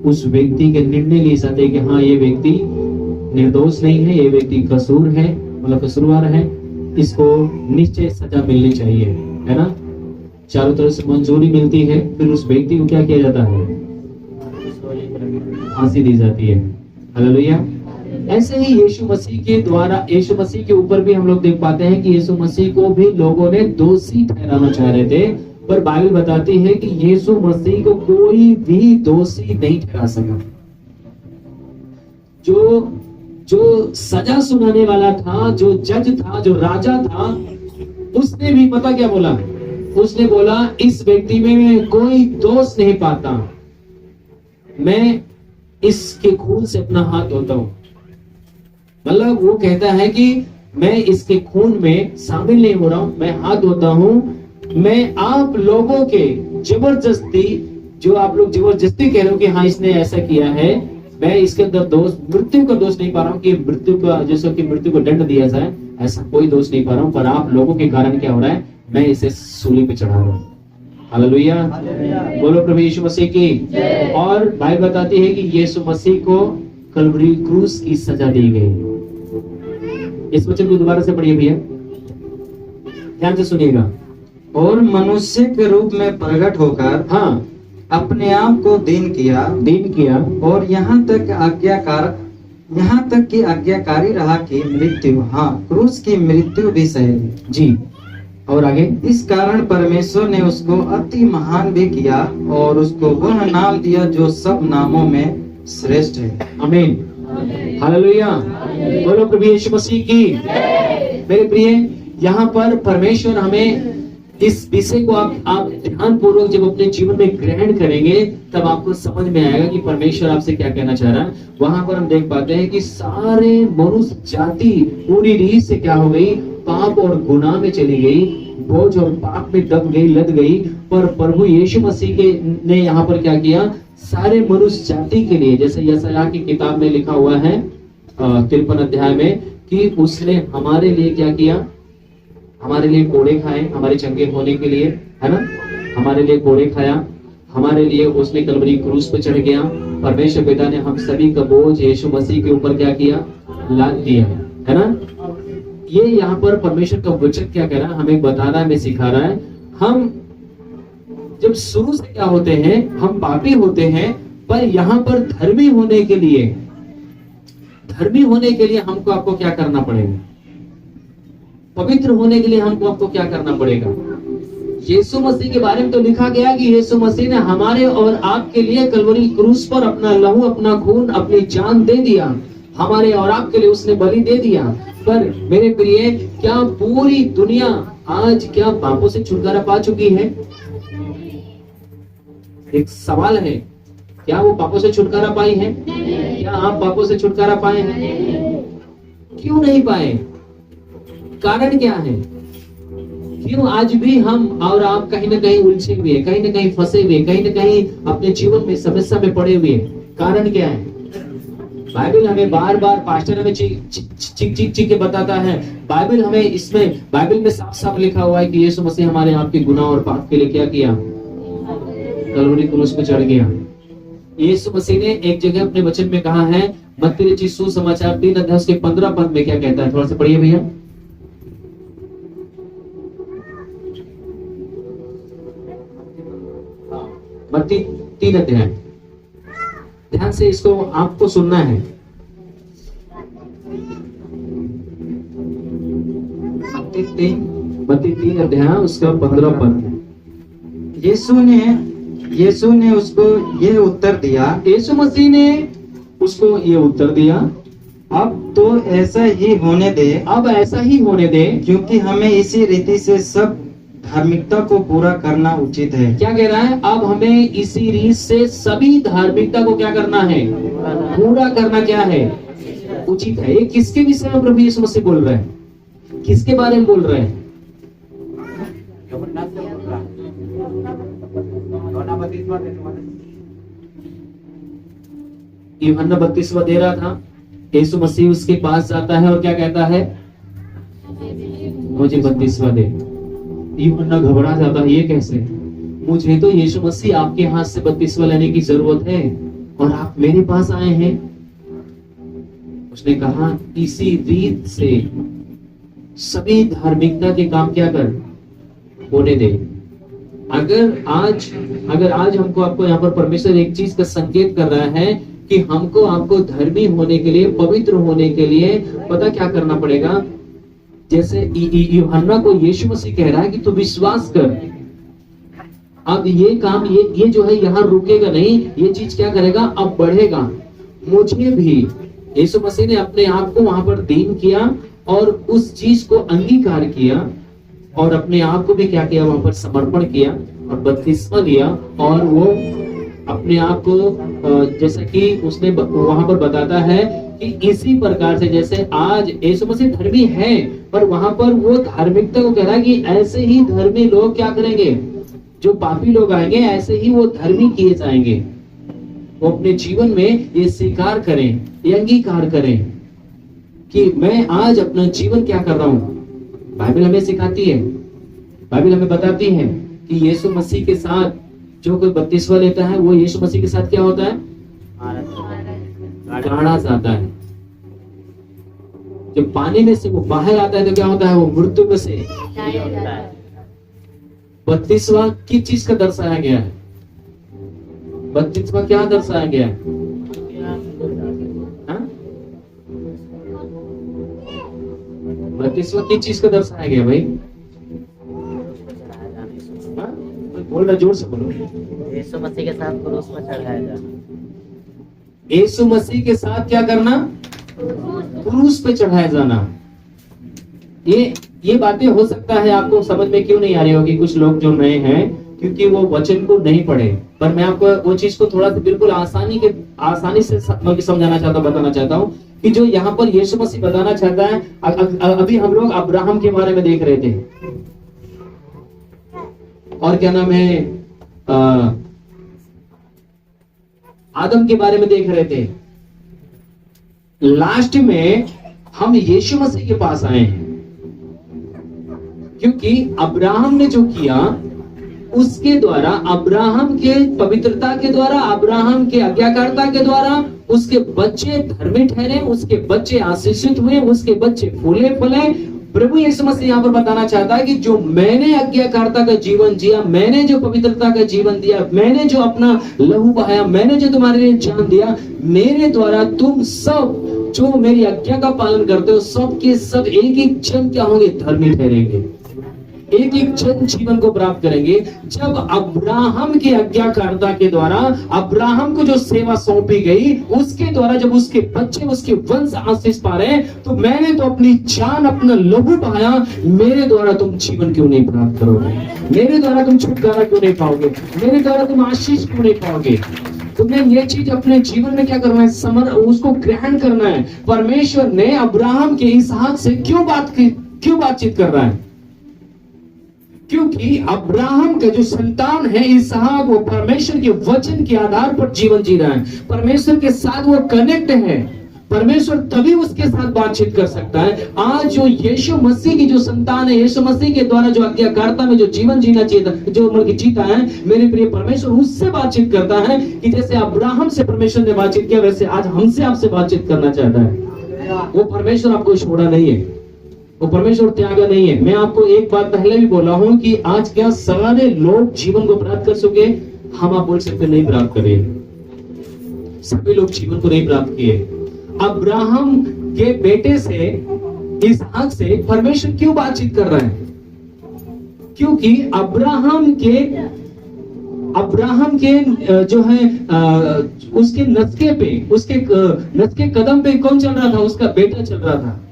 उस व्यक्ति के निर्णय लिए जाते हैं कि हाँ ये व्यक्ति निर्दोष नहीं है, ये व्यक्ति कसूर है, मतलब कसूरवार है, इसको निश्चय सजा मिलनी चाहिए, है ना? चारों तरफ से मंजूरी मिलती है, फिर उस व्यक्ति को क्या किया जाता है? फांसी दी जाती है। हालेलुया। ऐसे ही यीशु मसीह के द्वारा, यीशु मसीह के ऊपर भी हम लोग देख पाते हैं कि यीशु मसीह को भी लोगों ने दोषी ठहराना चाह रहे थे, पर बाइबल बताती है कि यीशु मसीह को कोई भी दोषी नहीं ठहरा सका। जो सजा सुनाने वाला था, जो जज था, जो राजा था, उसने भी पता क्या बोला? उसने बोला इस व्यक्ति में मैं कोई दोष नहीं पाता, मैं इसके खून से अपना हाथ धोता हूं। मतलब वो कहता है कि मैं इसके खून में शामिल नहीं हो रहा हूं, मैं हाथ धोता हूं। मैं आप लोगों के जबरदस्ती, जो आप लोग जबरदस्ती कह रहे हो कि हाँ इसने ऐसा किया है, मैं इसके अंदर दोष, मृत्यु का दोष नहीं पा रहा हूँ कि मृत्यु का, जैसे कि मृत्यु को दंड दिया जाए, ऐसा कोई दोष नहीं पा रहा हूँ, पर आप लोगों के कारण क्या हो रहा है, मैं इसे सूली पे चढ़ा रहा हूँ। हालेलुया, बोलो प्रभु यीशु मसीह की। और बाइबल बताती है कि यीशु मसीह को कलवरी क्रूस की सजा दी गई। इस वचन को दोबारा से पढ़िए भैया, ध्यान से सुनिएगा। और मनुष्य के रूप में प्रकट होकर हाँ, अपने आप को दीन किया और यहाँ तक कि आज्ञाकारी रहा कि मृत्यु, हाँ, क्रूस की मृत्यु भी सही जी। और आगे, इस इस कारण परमेश्वर ने उसको अति महान भी किया और उसको वह नाम दिया जो सब नामों में श्रेष्ठ है। आमीन, हालेलुया, बोलो प्रभु यीशु मसीह की। मेरे प्रिय, यहाँ पर परमेश्वर हमें इस विषय को आप ध्यान पूर्वक जब अपने जीवन में ग्रहण करेंगे तब आपको समझ में आएगा कि परमेश्वर आपसे क्या कहना चाह रहा है। वहां पर हम देख पाते हैं कि सारे मनुष्य जाति पूरी रीत से क्या हो गई, पाप और गुनाह में चली गई, बोझ और पाप में दब गई, लद गई। पर प्रभु यीशु मसीह के ने यहाँ पर क्या किया, सारे मनुष्य जाति के लिए, जैसे यशायाह की किताब में लिखा हुआ है 53 अध्याय में, कि उसने हमारे लिए क्या किया, हमारे लिए कोड़े खाए, हमारे चंगे होने के लिए, है ना, हमारे लिए कोड़े खाया, हमारे लिए उसने कलवरी क्रूस पे चढ़ गया। परमेश्वर पिता ने हम सभी का बोझ यीशु मसीह के ऊपर क्या किया, लाद दिया, है ना। ये यहाँ पर परमेश्वर का वचन क्या कह रहा है, हमें बता रहा है, हमें सिखा रहा है। हम जब शुरू से क्या होते हैं, हम पापी होते हैं, पर यहाँ पर धर्मी होने के लिए हमको आपको क्या करना पड़ेगा, पवित्र होने के लिए हमको आपको क्या करना पड़ेगा। यीशु मसीह के बारे में तो लिखा गया कि यीशु मसीह ने हमारे और आपके लिए कलवरी क्रूस पर अपना लहू, अपना खून, अपनी जान दे दिया, हमारे और आपके लिए उसने बलि दे दिया। पर मेरे प्रिय, क्या पूरी दुनिया आज क्या पापों से छुटकारा पा चुकी है? एक सवाल है, क्या वो पापों से छुटकारा पाई है? क्या आप पापों से छुटकारा पाए हैं? क्यों नहीं पाए? कारण क्या है? क्यों आज भी हम और आप कहीं ना कहीं उलझे हुए, कहीं ना कहीं फंसे हुए, कहीं ना कहीं अपने जीवन में समस्या में पड़े हुए? कारण क्या है? बाइबल हमें बार बार, पास्टर हमें चिक के बताता है, बाइबल हमें इसमें, बाइबल में साफ साफ लिखा हुआ है कि यीशु मसीह हमारे आपके गुनाह और पाप के लिए क्या किया, कलवरी क्रूस पे चढ़ गया। यीशु मसीह ने एक जगह अपने वचन में कहा है, मत्ती रचित सुसमाचार 3 अध्याय के 15 पद में क्या कहता है, थोड़ा सा पढ़िए भैया। मत्ती 3 अध्याय, ध्यान से इसको आपको सुनना है। मत्ती 3 अध्याय उसका 15 पद। यीशु ने उसको ये उत्तर दिया, यीशु मसीह ने उसको ये उत्तर दिया, अब तो ऐसा ही होने दे, अब ऐसा ही होने दे, क्योंकि हमें इसी रीति से सब धार्मिकता को पूरा करना उचित है। क्या कह रहा है? अब हमें इसी रीत से सभी धार्मिकता को क्या करना है, पूरा करना क्या है, उचित है। ये किसके विषय में प्रभु यीशु मसीह बोल रहे हैं, किसके बारे में बोल रहे हैं? यूहन्ना बपतिस्मा दे रहा था, यीशु मसीह उसके पास जाता है और क्या कहता है, मुझे बपतिस्मा दे। यूहन्ना घबरा जाता है, ये कैसे, मुझे तो यीशु मसीह आपके हाथ से बपतिस्मा लेने की जरूरत है और आप मेरे पास आए हैं। उसने कहा, इसी रीत से सभी धार्मिकता के काम क्या कर, होने दे। अगर आज हमको आपको यहाँ पर परमेश्वर एक चीज का संकेत कर रहा है कि हमको आपको धर्मी होने के लिए, पवित्र होने के लिए पता क्या करना पड़ेगा। जैसे यूहन्ना को यीशु मसीह कह रहा है कि तू विश्वास कर, अब ये काम, ये जो है यहाँ रुकेगा नहीं, ये चीज क्या करेगा, अब बढ़ेगा। मुझे भी यीशु मसीह ने अपने आप को वहां पर दीन किया और उस चीज को अंगीकार किया और अपने आप को भी क्या किया, वहां पर समर्पण किया और बपतिस्मा लिया। और वो अपने आप को, जैसा कि उसने वहां पर बताता है कि इसी प्रकार से जैसे आज यीशु मसीह धर्मी है, पर वहां पर वो धार्मिकता को कह रहा है कि ऐसे ही धर्मी लोग क्या करेंगे, जो पापी लोग आएंगे ऐसे ही वो धर्मी किए जाएंगे। वो अपने जीवन में ये स्वीकार करें, ये अंगीकार करें। कि मैं आज अपना जीवन क्या कर रहा हूं। बाइबल हमें सिखाती है, बाइबल हमें बताती है कि यीशु मसीह के साथ जो कोई बपतिस्मा लेता है वो यीशु मसीह के साथ क्या होता है, गाड़ा जाता है। जब पानी में से वो बाहर आता है तो क्या होता है, वो मृत्यु में से। बपतिस्मा किस चीज का दर्शाया गया है, बपतिस्मा क्या दर्शाया गया है, बपतिस्मा किस चीज का दर्शाया गया भाई, बोल रहा, जोर से बोलो। यीशु मसीह के साथ क्रूस पर चढ़ाया जाना। यीशु मसीह के साथ क्या करना, क्रूस पे चढ़ाया जाना। ये बातें हो सकता है आपको समझ में क्यों नहीं आ रही होगी, कुछ लोग जो नए हैं क्योंकि वो वचन को नहीं पढ़े, पर मैं आपको वो चीज को थोड़ा सा बिल्कुल आसानी से समझाना चाहता हूँ, बताना चाहता हूँ कि जो यहाँ पर यीशु मसीह बताना चाहता है। अभी हम लोग अब्राहम के बारे में देख रहे थे और क्या नाम है, आदम के बारे में देख रहे थे। लास्ट में हम यीशु मसीह के पास आए हैं क्योंकि अब्राहम ने जो किया उसके द्वारा, अब्राहम के पवित्रता के द्वारा, अब्राहम के आज्ञाकारिता के द्वारा उसके बच्चे धर्मी ठहरे, उसके बच्चे आशीषित हुए, उसके बच्चे फूले फले। प्रभु यीशु मसीह यहाँ पर बताना चाहता है कि जो मैंने आज्ञाकारिता का जीवन जिया, मैंने जो पवित्रता का जीवन दिया, मैंने जो अपना लहू बहाया, मैंने जो तुम्हारे लिए जान दिया, मेरे द्वारा तुम सब जो मेरी आज्ञा का पालन करते हो सब के सब एक एक जन क्या होंगे, धर्मी ठहरेंगे, एक एक जन जीवन को प्राप्त करेंगे। जब अब्राहम की आज्ञाकारिता के द्वारा अब्राहम को जो सेवा सौंपी गई उसके द्वारा जब उसके बच्चे, उसके वंश आशीष पा रहे हैं, तो मैंने तो अपनी जान, अपना लहू बहाया, मेरे द्वारा तुम जीवन क्यों नहीं प्राप्त करोगे, मेरे द्वारा तुम छुटकारा क्यों नहीं पाओगे, मेरे द्वारा तुम आशीष क्यों नहीं पाओगे। तुम्हें ये चीज अपने जीवन में क्या करना है, उसको ग्रहण करना है। परमेश्वर ने अब्राहम के इसहाक से क्यों बातचीत कर रहा है, क्योंकि अब्राहम का जो संतान है इसहाक, वो परमेश्वर के वचन के आधार पर जीवन जी रहा है, परमेश्वर के साथ वो कनेक्ट है। परमेश्वर तभी उसके साथ बातचीत कर सकता है। आज जो यीशु मसीह की जो संतान है, यीशु मसीह के द्वारा जो आज्ञाकारिता में जो जीवन जीना चाहिए, जो मतलब जीता है, मेरे प्रिय परमेश्वर उससे बातचीत करता है कि जैसे अब्राहम से परमेश्वर ने बातचीत किया, वैसे आज हमसे आपसे बातचीत करना चाहता है। वो परमेश्वर आपको छोड़ा नहीं है, वो परमेश्वर त्यागा नहीं है। मैं आपको एक बात पहले भी बोला हूं कि आज क्या सारे लोग जीवन को प्राप्त कर सके, हम आप बोल सकते नहीं प्राप्त करे, सभी लोग जीवन को नहीं प्राप्त किए। अब्राहम के बेटे से, इसहाक से परमेश्वर क्यों बातचीत कर रहा है, क्योंकि अब्राहम के जो है उसके नस्के पे, उसके नस्के कदम पे कौन चल रहा था, उसका बेटा चल रहा था।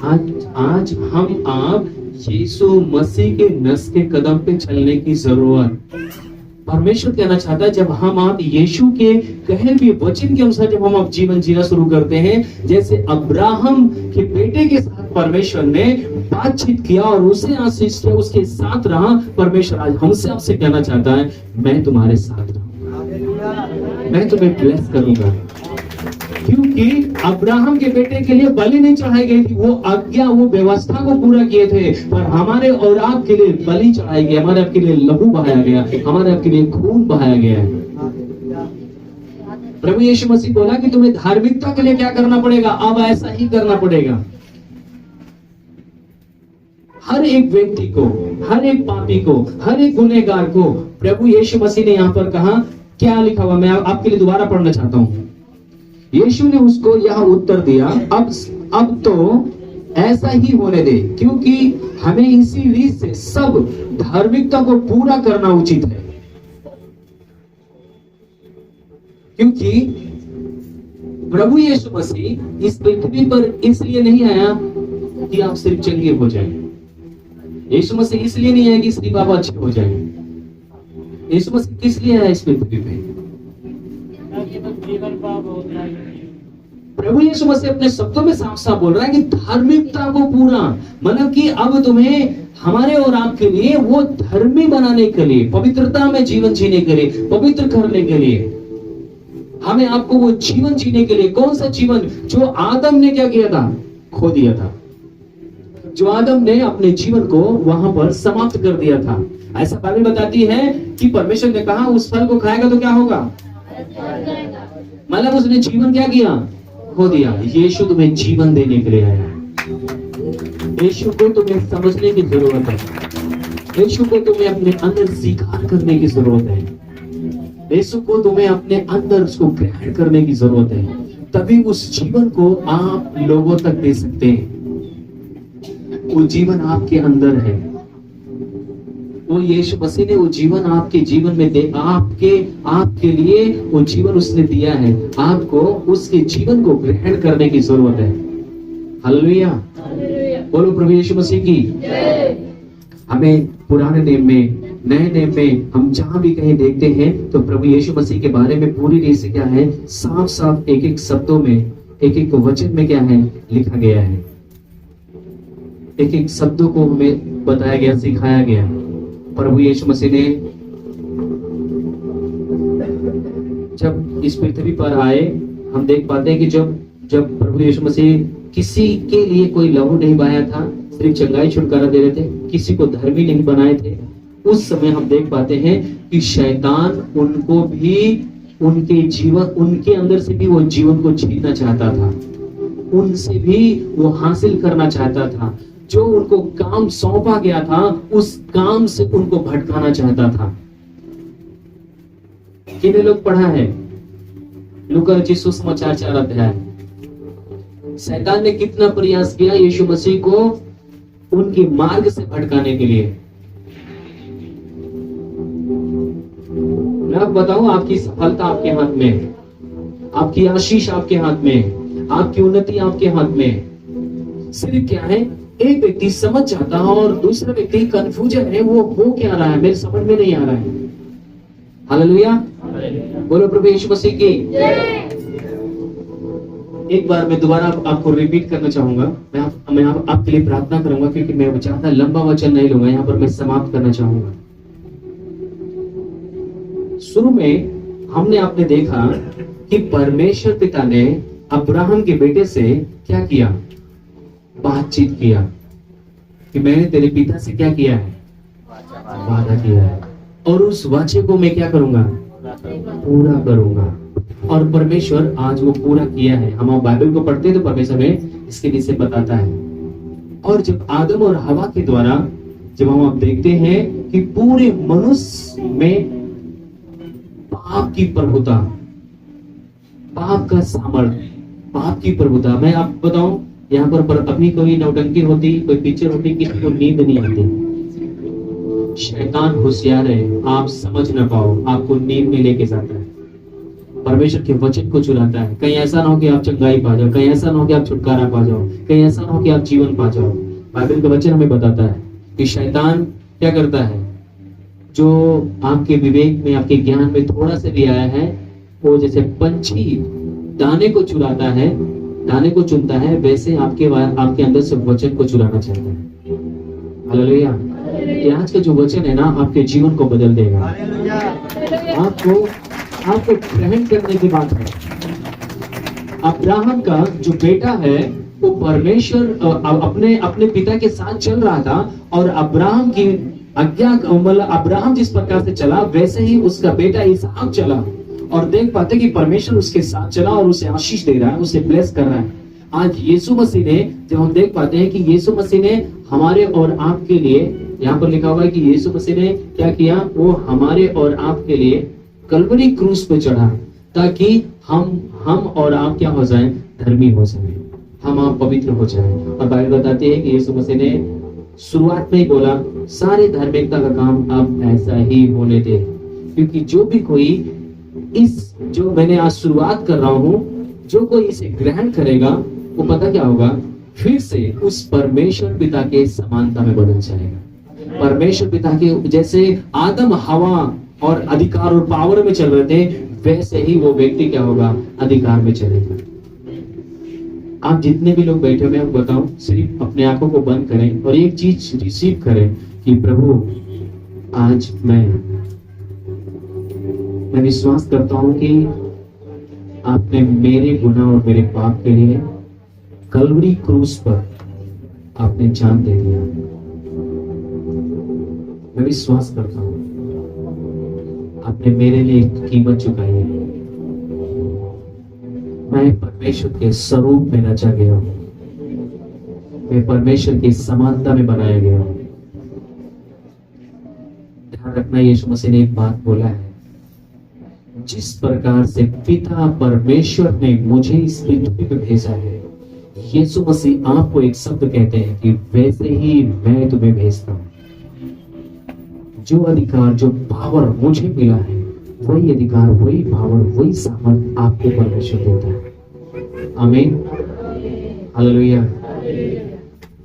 आज हम आप यीशु मसीह के नस्के कदम पे चलने की जरूरत। परमेश्वर कहना चाहता है जब हम आप यीशु के कहे हुए वचन के अनुसार जब हम आप जीवन जीना शुरू करते हैं, जैसे अब्राहम के बेटे के साथ परमेश्वर ने बातचीत किया और उसे आशीष दिया, उसके साथ रहा। परमेश्वर आज हमसे आपसे कहना चाहता है, मैं तुम्हारे साथ रहूंगा, मैं तुम्हें ब्लेस करूंगा। क्योंकि अब्राहम के बेटे के लिए बलि नहीं चढ़ाई गई थी, वो आज्ञा, वो व्यवस्था को पूरा किए थे, पर हमारे और आपके लिए बलि चढ़ाई गई, हमारे आपके लिए लहू बहाया गया, हमारे आपके लिए खून बहाया गया है। प्रभु यीशु मसीह बोला कि तुम्हें धार्मिकता के लिए क्या करना पड़ेगा, अब ऐसा ही करना पड़ेगा। हर एक व्यक्ति को, हर एक पापी को, हर एक गुनहगार को प्रभु यीशु मसीह ने यहाँ पर कहा, क्या लिखा हुआ, मैं आपके लिए दोबारा पढ़ना चाहता हूँ। यीशु ने उसको यह उत्तर दिया, अब तो ऐसा ही होने दे, क्योंकि हमें इसी रीत से सब धार्मिकता को पूरा करना उचित है। क्योंकि प्रभु यीशु मसीह इस पृथ्वी पर इसलिए नहीं आया कि आप सिर्फ चंगे हो जाएं। यीशु मसीह इसलिए नहीं आया कि सिर्फ आप अच्छे हो जाएं। यीशु मसीह किस लिए आया इस पृथ्वी पे? प्रभु यीशु मसीह अपने शब्दों में साफ साफ बोल रहा है कि धार्मिकता को पूरा, मतलब कि अब तुम्हें हमारे और आपके लिए वो धर्मी बनाने के लिए, पवित्रता में जीवन जीने के लिए, पवित्र करने के लिए हमें आपको वो जीवन जीने के लिए, कौन सा जीवन जो आदम ने क्या किया था, खो दिया था, जो आदम ने अपने जीवन को वहां पर समाप्त कर दिया था। ऐसा बाइबल बताती है कि परमेश्वर ने कहा उस फल को खाएगा तो क्या होगा, मतलब उसने जीवन क्या किया, खो दिया। यीशु तुम्हें जीवन देने के लिए आया। यीशु को तुम्हें समझने की जरूरत है, यीशु को तुम्हें अपने अंदर स्वीकार करने की जरूरत है, यीशु को तुम्हें अपने अंदर उसको ग्रहण करने की जरूरत है, तभी उस जीवन को आप लोगों तक दे सकते हैं। वो जीवन आपके अंदर है, वो यीशु मसीह ने वो जीवन आपके जीवन में दे, आपके लिए वो जीवन उसने दिया है। आपको उसके जीवन को ग्रहण करने की जरूरत है। हालेलुया, बोलो प्रभु यीशु मसीह की। हमें पुराने नियम में, नए नियम में हम जहां भी कहीं देखते हैं तो प्रभु यीशु मसीह के बारे में पूरी रीति से क्या है, साफ साफ एक एक शब्दों में, एक एक वचन में क्या है, लिखा गया है। एक एक शब्दों को हमें बताया गया, सिखाया गया। प्रभु यीशु मसीह ने जब इस पृथ्वी पर आए, हम देख पाते हैं कि जब प्रभु यीशु मसीह किसी के लिए कोई लहू नहीं बहाया था, सिर्फ चंगाई छुटकारा दे रहे थे, किसी को धर्मी नहीं बनाए थे, उस समय हम देख पाते हैं कि शैतान उनको भी, उनके जीवन, उनके अंदर से भी वो जीवन को छीनना चाहता था, उनसे भी वो हासिल करना चाहता था। जो उनको काम सौंपा गया था उस काम से उनको भटकाना चाहता था। कितने लोग पढ़ा है लूका रचित सुसमाचार 4 अध्याय, शैतान ने कितना प्रयास किया यीशु मसीह को उनके मार्ग से भटकाने के लिए। मैं आपको बताऊं, आपकी सफलता आपके हाथ में है, आपकी आशीष आपके हाथ में है, आपकी उन्नति आपके हाथ में है। सिर्फ क्या है, एक व्यक्ति समझ जाता है और दूसरा व्यक्ति कंफ्यूजन है, वो हो क्या रहा है, मेरे समझ में नहीं आ रहा है। हालेलुया, बोलो प्रभु यीशु मसीह की। एक बार मैं दोबारा आपको रिपीट करना चाहूंगा। मैं आपके लिए प्रार्थना करूंगा, क्योंकि मैं ज्यादा लंबा वचन नहीं लूंगा, यहाँ पर मैं समाप्त करना चाहूंगा। शुरू में हमने आपने देखा कि परमेश्वर पिता ने अब्राहम के बेटे से क्या किया, बातचीत किया कि मैंने तेरे पिता से क्या किया है, वादा किया है, और उस वाचे को मैं क्या करूंगा, पूरा करूंगा। और परमेश्वर आज वो पूरा किया है। हम बाइबल को पढ़ते हैं तो परमेश्वर में इसके विषय बताता है। और जब आदम और हवा के द्वारा जब हम आप देखते हैं कि पूरे मनुष्य में पाप की प्रभुता, पाप का सामर्थ्य, पाप की प्रभुता, मैं आपको बताऊं, यहाँ पर अभी कोई नौटंकी होती, कोई पिक्चर होती, किसी को नींद नहीं आती। शैतान होशियार है, आप समझ ना पाओ, आपको नींद में लेके जाता है, परमेश्वर के वचन को चुराता है। कहीं ऐसा ना हो कि आप चंगाई पा जाओ, कहीं ऐसा ना हो कि आप छुटकारा पा जाओ, कहीं ऐसा ना हो कि आप जीवन पा जाओ। बाइबल का वचन हमें बताता है कि शैतान क्या करता है, जो आपके विवेक में, आपके ज्ञान में थोड़ा से भी आया है, वो जैसे पंछी दाने को चुराता है, दाने को चुनता है, वैसे आपके अंदर से वचन को चुराना चाहता है। हालेलुया। आज का जो वचन है ना, आपके जीवन को बदल देगा। आपको ग्रहण करने की बात है। अब्राहम का जो बेटा है वो परमेश्वर अपने पिता के साथ चल रहा था, और अब्राहम की आज्ञा, मतलब अब्राहम जिस प्रकार से चला वैसे ही उसका बेटा इसहाक चला, और देख पाते कि परमेश्वर उसके साथ चला और उसे आशीष दे रहा है, उसे ब्लेस कर रहा है। आज यीशु मसीह ने, जब हम देख पाते हैं कि यीशु मसीह ने हमारे और आपके लिए, यहाँ पर लिखा हुआ है कि यीशु मसीह ने क्या किया, वो हमारे और आपके लिए कलवरी क्रूस पे चढ़ा, ताकि हम और आप क्या हो जाएं, धर्मी हो जाएं, हम आप पवित्र हो जाएं। और बाइबल बताती है कि यीशु मसीह ने शुरुआत में ही बोला, सारे धार्मिकता का काम आप ऐसा ही होने दे, क्योंकि जो भी कोई इस, जो मैंने आज शुरुआत कर रहा हूं, जो कोई इसे ग्रहण करेगा, वो पता क्या होगा, फिर से उस परमेश्वर पिता के समानता में बदल जाएगा। परमेश्वर पिता के जैसे आदम हवा और अधिकार और पावर में चल रहे थे, वैसे ही वो व्यक्ति क्या होगा, अधिकार में चलेगा। आप जितने भी लोग बैठे हुए हैं, बताओ, सिर्फ अपने आंखों को बंद करें और एक चीज रिसीव करें कि प्रभु, आज मैं विश्वास करता हूं कि आपने मेरे गुनाह और मेरे पाप के लिए कलवरी क्रूस पर आपने जान दे दिया। मैं विश्वास करता हूं आपने मेरे लिए एक कीमत चुकाई है। मैं परमेश्वर के स्वरूप में रचा गया हूं, मैं परमेश्वर की समानता में बनाया गया हूं। ध्यान रखना, यीशु मसीह ने एक बात बोला है, जिस प्रकार से पिता परमेश्वर ने मुझे इस पृथ्वी पे भेजा है, यीशु मसीह आपको एक शब्द कहते हैं कि वैसे ही मैं तुम्हें भेजता हूं। जो अधिकार, जो पावर मुझे मिला है, वही अधिकार, वही पावर, वही सामर्थ आपको परमेश्वर देता है। आमीन, हालेलुया।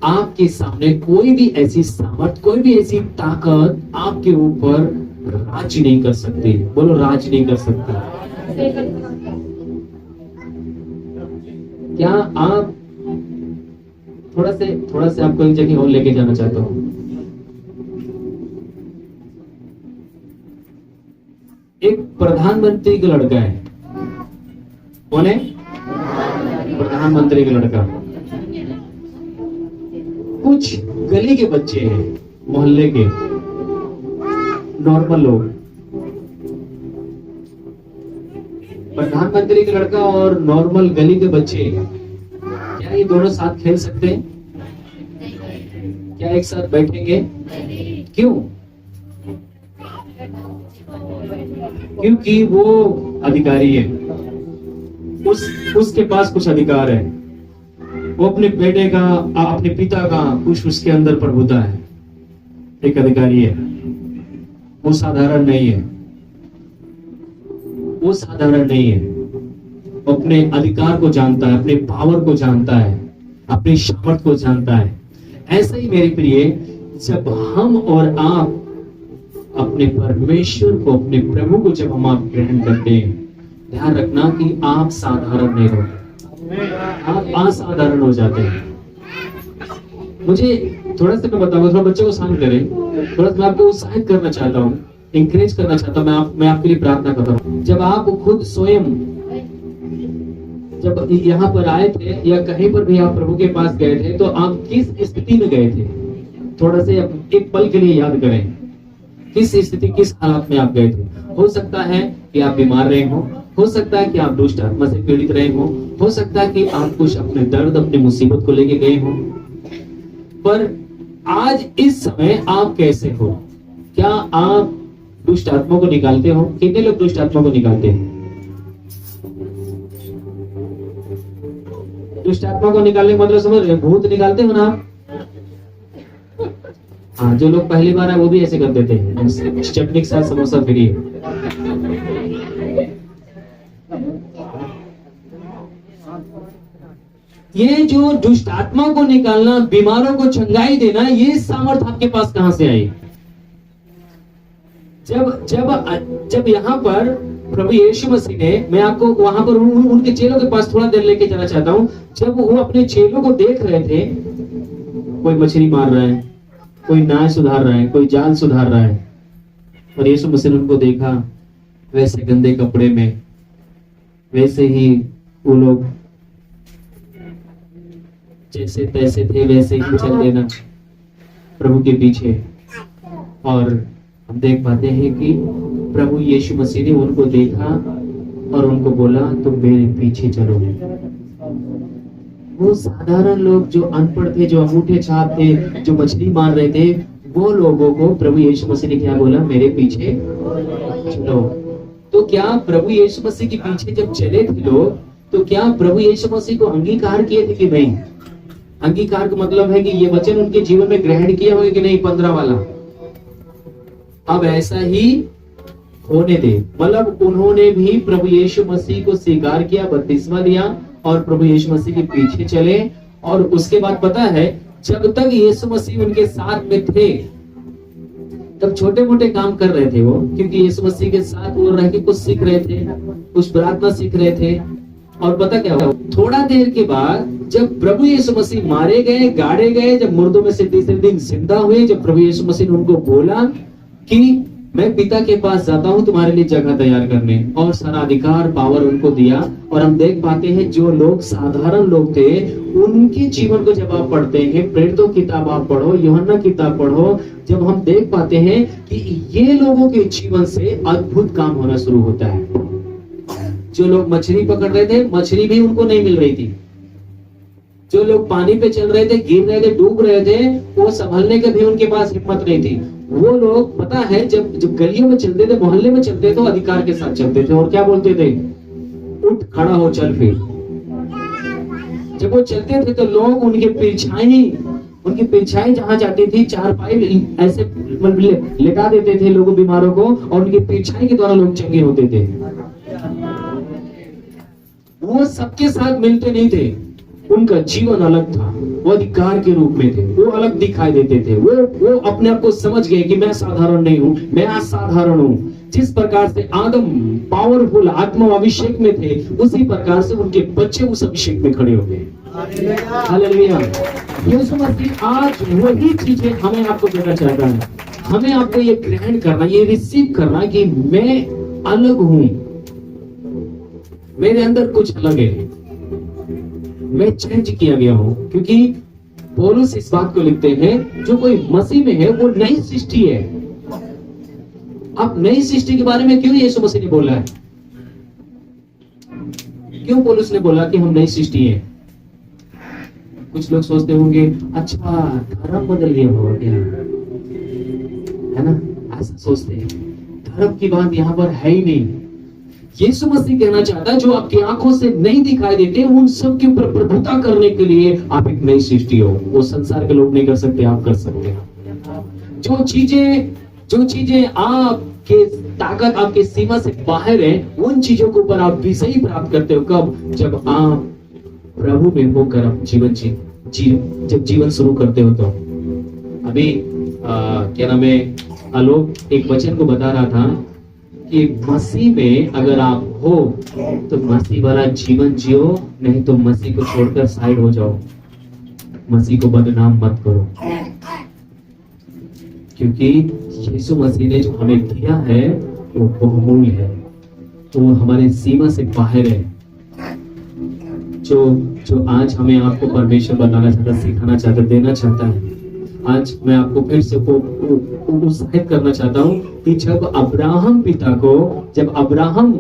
आपके सामने कोई भी ऐसी सामर्थ, कोई भी ऐसी ताकत आपके ऊपर राज नहीं कर सकती। बोलो, राज नहीं कर सकता। क्या आप थोड़ा से आपको एक जगह और लेके जाना चाहता हूं। एक प्रधानमंत्री का लड़का है। कौन है? प्रधानमंत्री का लड़का। कुछ गली के बच्चे हैं, मोहल्ले के नॉर्मल लोग। प्रधानमंत्री का लड़का और नॉर्मल गली के बच्चे, क्या ये दोनों साथ खेल सकते हैं? क्या एक साथ बैठेंगे? क्यों? क्योंकि वो अधिकारी है, उसके पास कुछ अधिकार है। वो अपने बेटे का, अपने पिता का कुछ उसके अंदर प्रभुता है, एक अधिकारी है। वो साधारण नहीं है, वो साधारण नहीं है। वो अपने अधिकार को जानता है, अपने पावर को जानता है, अपनी सामर्थ को जानता है। ऐसे ही मेरे प्रिय, जब हम और आप अपने परमेश्वर को, अपने प्रभु को जब हम आप ग्रहण करते हैं, ध्यान रखना कि आप साधारण नहीं होते, आप असाधारण हो जाते हैं। मुझे थोड़ा सा मैं बताऊंगा, थोड़ा बच्चों को शांत करें, थोड़ा सा मैं आपको उत्साहित करना चाहता हूँ, इंकरेज करना चाहता हूँ। मैं आपके लिए प्रार्थना कर रहा हूँ। जब आप खुद स्वयं जब यहाँ पर आए थे या कहीं पर भी आप प्रभु के पास गए थे, तो आप किस स्थिति में गए थे? थोड़ा से एक पल के लिए याद करें, किस स्थिति, किस हालात में आप गए थे? हो सकता है कि आप बीमार रहे हो सकता है कि आप दुष्ट आत्मा से पीड़ित रहे हो सकता है कि आप कुछ अपने दर्द, अपनी मुसीबत को लेके गए हो। पर आज इस समय आप कैसे हो? क्या आप दुष्ट आत्मा को निकालते हो? कितने लोग दुष्ट आत्मा को निकालते हैं? दुष्ट आत्मा को निकालने का मतलब समझ रहे? भूत निकालते हो ना आप? हाँ, जो लोग पहली बार आए वो भी ऐसे कर देते हैं, चटनी के साथ समोसा फ्री है। ये जो दुष्ट आत्मा को निकालना, बीमारों को चंगाई देना, ये सामर्थ आपके पास कहां से आई? जब यहाँ पर प्रभु यीशु मसीह ने, मैं आपको वहां पर उनके चेलों के पास थोड़ा देर लेके जाना चाहता हूं। जब वो अपने चेलों को देख रहे थे, कोई मछली मार रहा है, कोई नाव सुधार रहा है, कोई जाल सुधार रहा है, और यीशु मसीह ने उनको देखा वैसे गंदे कपड़े में, वैसे ही वो लोग जैसे तैसे थे वैसे ही चल देना प्रभु के पीछे। और हम देख पाते हैं कि प्रभु यीशु मसीह ने उनको देखा और उनको बोला, तुम मेरे पीछे चलो। वो साधारण लोग जो अनपढ़ थे, जो अंगूठे छाप थे, जो मछली मार रहे थे, वो लोगों को प्रभु यीशु मसीह ने क्या बोला? मेरे पीछे चलो। तो क्या प्रभु यीशु मसीह के पीछे जब चले थे लोग, तो क्या प्रभु यीशु मसीह को अंगीकार किए थे कि नहीं? अंगीकार का मतलब है कि ये वचन उनके जीवन में ग्रहण किया होगा कि नहीं? 15 वाला। अब ऐसा ही होने दे, मतलब उन्होंने भी प्रभु यीशु मसीह को स्वीकार किया, बपतिस्मा लिया और प्रभु यीशु मसीह के पीछे चले। और उसके बाद पता है, जब तक यीशु मसीह उनके साथ में थे, तब छोटे मोटे काम कर रहे थे वो, क्योंकि यीशु मसीह के साथ वो रह के कुछ सीख रहे थे, कुछ प्रार्थना सीख रहे थे। और पता क्या हुआ? थोड़ा देर के बाद जब प्रभु यीशु मसीह मारे गए, गाड़े गए, जब मुर्दों में से तीसरे दिन जिंदा हुए, जब प्रभु यीशु मसीह ने उनको बोला कि मैं पिता के पास जाता हूँ तुम्हारे लिए जगह तैयार करने, और सारा अधिकार पावर उनको दिया। और हम देख पाते हैं जो लोग साधारण लोग थे उनके जीवन को जब आप पढ़ते हैं, प्रेरितों की किताब आप पढ़ो, यूहन्ना की किताब पढ़ो, जब हम देख पाते हैं कि ये लोगों के जीवन से अद्भुत काम होना शुरू होता है। जो लोग मछली पकड़ रहे थे, मछली भी उनको नहीं मिल रही थी। जो लोग पानी पे चल रहे थे, गिर रहे थे, डूब रहे थे, वो संभलने के भी उनके पास हिम्मत नहीं थी। वो लोग पता है जब गलियों में चलते थे, मोहल्ले में चलते थे, तो अधिकार के साथ चलते थे और क्या बोलते थे, उठ खड़ा हो चल फिर। जब वो चलते थे तो लोग उनके परछाई जहां जाती थी, चारपाई ऐसे लेटा देते थे लोगों बीमारों को, और उनकी परछाई के द्वारा लोग चंगे होते थे। वो सबके साथ मिलते नहीं थे, उनका जीवन अलग था, वो अधिकार के रूप में थे, वो अलग दिखाई देते थे। वो अपने आप को समझ गए कि मैं साधारण नहीं हूं, मैं असाधारण हूं। जिस प्रकार से आदम पावरफुल आत्मा अभिषेक में थे, उसी प्रकार से उनके बच्चे उस अभिषेक में खड़े हो गए। हालेलुया। यीशु मसीह आज वही चीजें हमें आपको देना चाहता है। हमें आपको ये ग्रहण करना, ये रिसीव करना कि मैं अलग हूं, मेरे अंदर कुछ अलग है, मैं चेंज किया गया हूं। क्योंकि पौलुस इस बात को लिखते हैं, जो कोई मसीह में है वो नई सृष्टि है। अब नई सृष्टि के बारे में क्यों यीशु मसीह ने बोला है? क्यों पौलुस ने बोला कि हम नई सृष्टि है? कुछ लोग सोचते होंगे, अच्छा धर्म बदल गया होगा क्या, है ना, ऐसा सोचते हैं। धर्म की बात यहाँ पर है ही नहीं। यीशु मसीह कहना चाहता है, जो आपकी आंखों से नहीं दिखाई देते, उन सब के ऊपर प्रभुता करने के लिए आप एक नई सृष्टि हो। वो संसार के लोग नहीं कर सकते, आप कर सकते हैं। जो चीजें आपके ताकत, आपके सीमा से बाहर है, उन चीजों के ऊपर आप विजयी प्राप्त करते हो। कब? जब आप प्रभु में होकर आप जब जीवन शुरू करते हो। तो अभी क्या नाम है, आलोक एक वचन को बता रहा था कि मसीह में अगर आप हो तो मसीह वाला जीवन जियो, नहीं तो मसीह को छोड़कर साइड हो जाओ। मसीह को बदनाम मत करो, क्योंकि यीशु मसीह ने जो हमें दिया है वो बहुमूल्य है, वो हमारे सीमा से बाहर है। जो आज हमें आपको परमेश्वर बनाना चाहता, सिखाना चाहता, देना चाहता है। आज मैं आपको फिर से उत्साहित करना चाहता हूं कि जब अब्राहम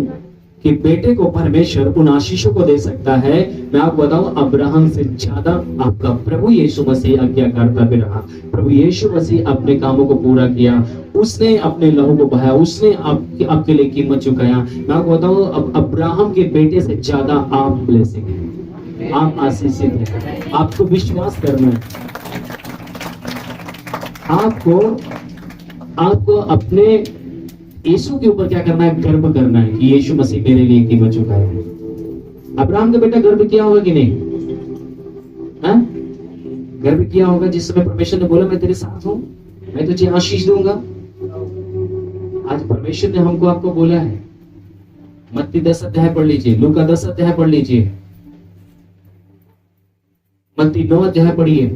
के बेटे को परमेश्वर उन आशीषों को दे सकता है, मैं आपको बताऊं, अब्राहम से ज्यादा आपका प्रभु यीशु मसीह आज्ञाकारिता पे रहा। प्रभु यीशु मसीह अपने कामों को पूरा किया, उसने अपने लहू को बहाया, उसने आपके लिए कीमत चुकाया। मैं आपको बताऊं, अब अब्राहम के बेटे से ज्यादा आप ब्लेसिंग है, आप आशीषित है। आपको विश्वास करना है, आपको अपने यीशु के ऊपर क्या करना है, गर्व करना है कि यीशु मसीह मेरे लिए कीमत चुकाया है। अब्राहम का बेटा गर्व किया होगा कि नहीं? हाँ? गर्व किया होगा जिस समय परमेश्वर ने बोला मैं तेरे साथ हूं, मैं तुझे आशीष दूंगा। आज परमेश्वर ने हमको आपको बोला है, मत्ती 10 अध्याय पढ़ लीजिए, लूका 10 अध्याय पढ़ लीजिए, मत्ती 9 अध्याय पढ़िए,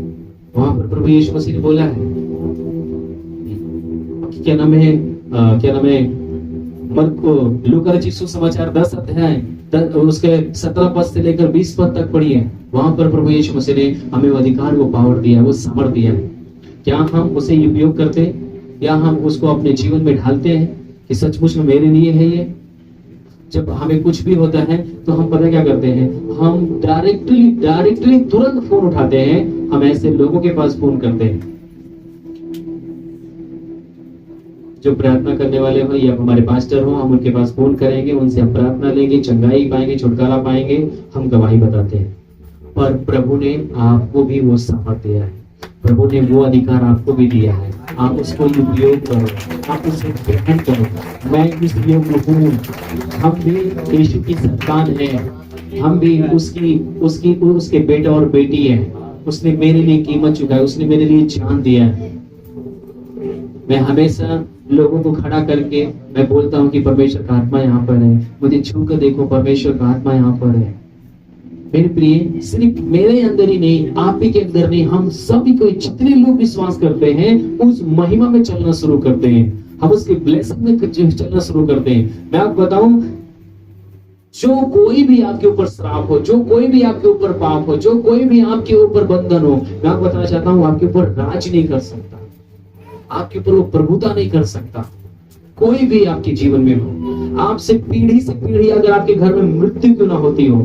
वहां पर प्रभु यीशु मसीह ने बोला है क्या नाम है मरको लूका रचित सुसमाचार 10 अध्याय उसके 17 पद से लेकर 20 पद तक पढ़िए। वहां पर प्रभु यीशु मसीह ने हमें वो अधिकार, वो पावर दिया, वो समर्थ दिया है। क्या हम उसे उपयोग करते हैं या हम उसको अपने जीवन में ढालते हैं कि सचमुच में मेरे लिए है ये? जब हमें कुछ भी होता है तो हम पता क्या करते हैं, हम डायरेक्टली तुरंत फोन उठाते हैं। हम ऐसे लोगों के पास फोन करते हैं जो प्रार्थना करने वाले हो या हमारे पास्टर हो, हम उनके पास फोन करेंगे, उनसे हम प्रार्थना लेंगे, चंगाई पाएंगे, छुटकारा पाएंगे, हम गवाही बताते हैं। पर प्रभु ने आपको भी वो सामर्थ दिया है, प्रभु ने वो अधिकार आपको भी दिया है। आप उसको उपयोग करो, आप उसे ग्रहण करो। मैं इस योग्य हूँ, हम भी यीशु की संतान है, हम भी उसके बेटा और बेटी है। उसने मेरे लिए कीमत चुकाई, उसने मेरे लिए जान दिया है। मैं हमेशा लोगों को खड़ा करके मैं बोलता हूँ कि परमेश्वर का आत्मा यहाँ पर है, मुझे छू कर देखो, परमेश्वर का आत्मा यहाँ पर है। मेरे प्रिय, सिर्फ मेरे अंदर ही नहीं, आप ही के अंदर नहीं, हम सभी को, जितने लोग विश्वास करते हैं उस महिमा में चलना शुरू करते हैं। हम उसकी ब्लेसिंग में चलना शुरू करते हैं। मैं आपको बताऊं, जो कोई भी आपके ऊपर श्राप हो, जो कोई भी आपके ऊपर पाप हो, जो कोई भी आपके ऊपर बंधन हो, मैं आपको बताना चाहता हूं, आपके ऊपर राज नहीं कर सकता, आपके ऊपर वो प्रभुता नहीं कर सकता। कोई भी आपके जीवन में हो, आपसे पीढ़ी से पीढ़ी अगर आपके घर में मृत्यु क्यों ना होती हो,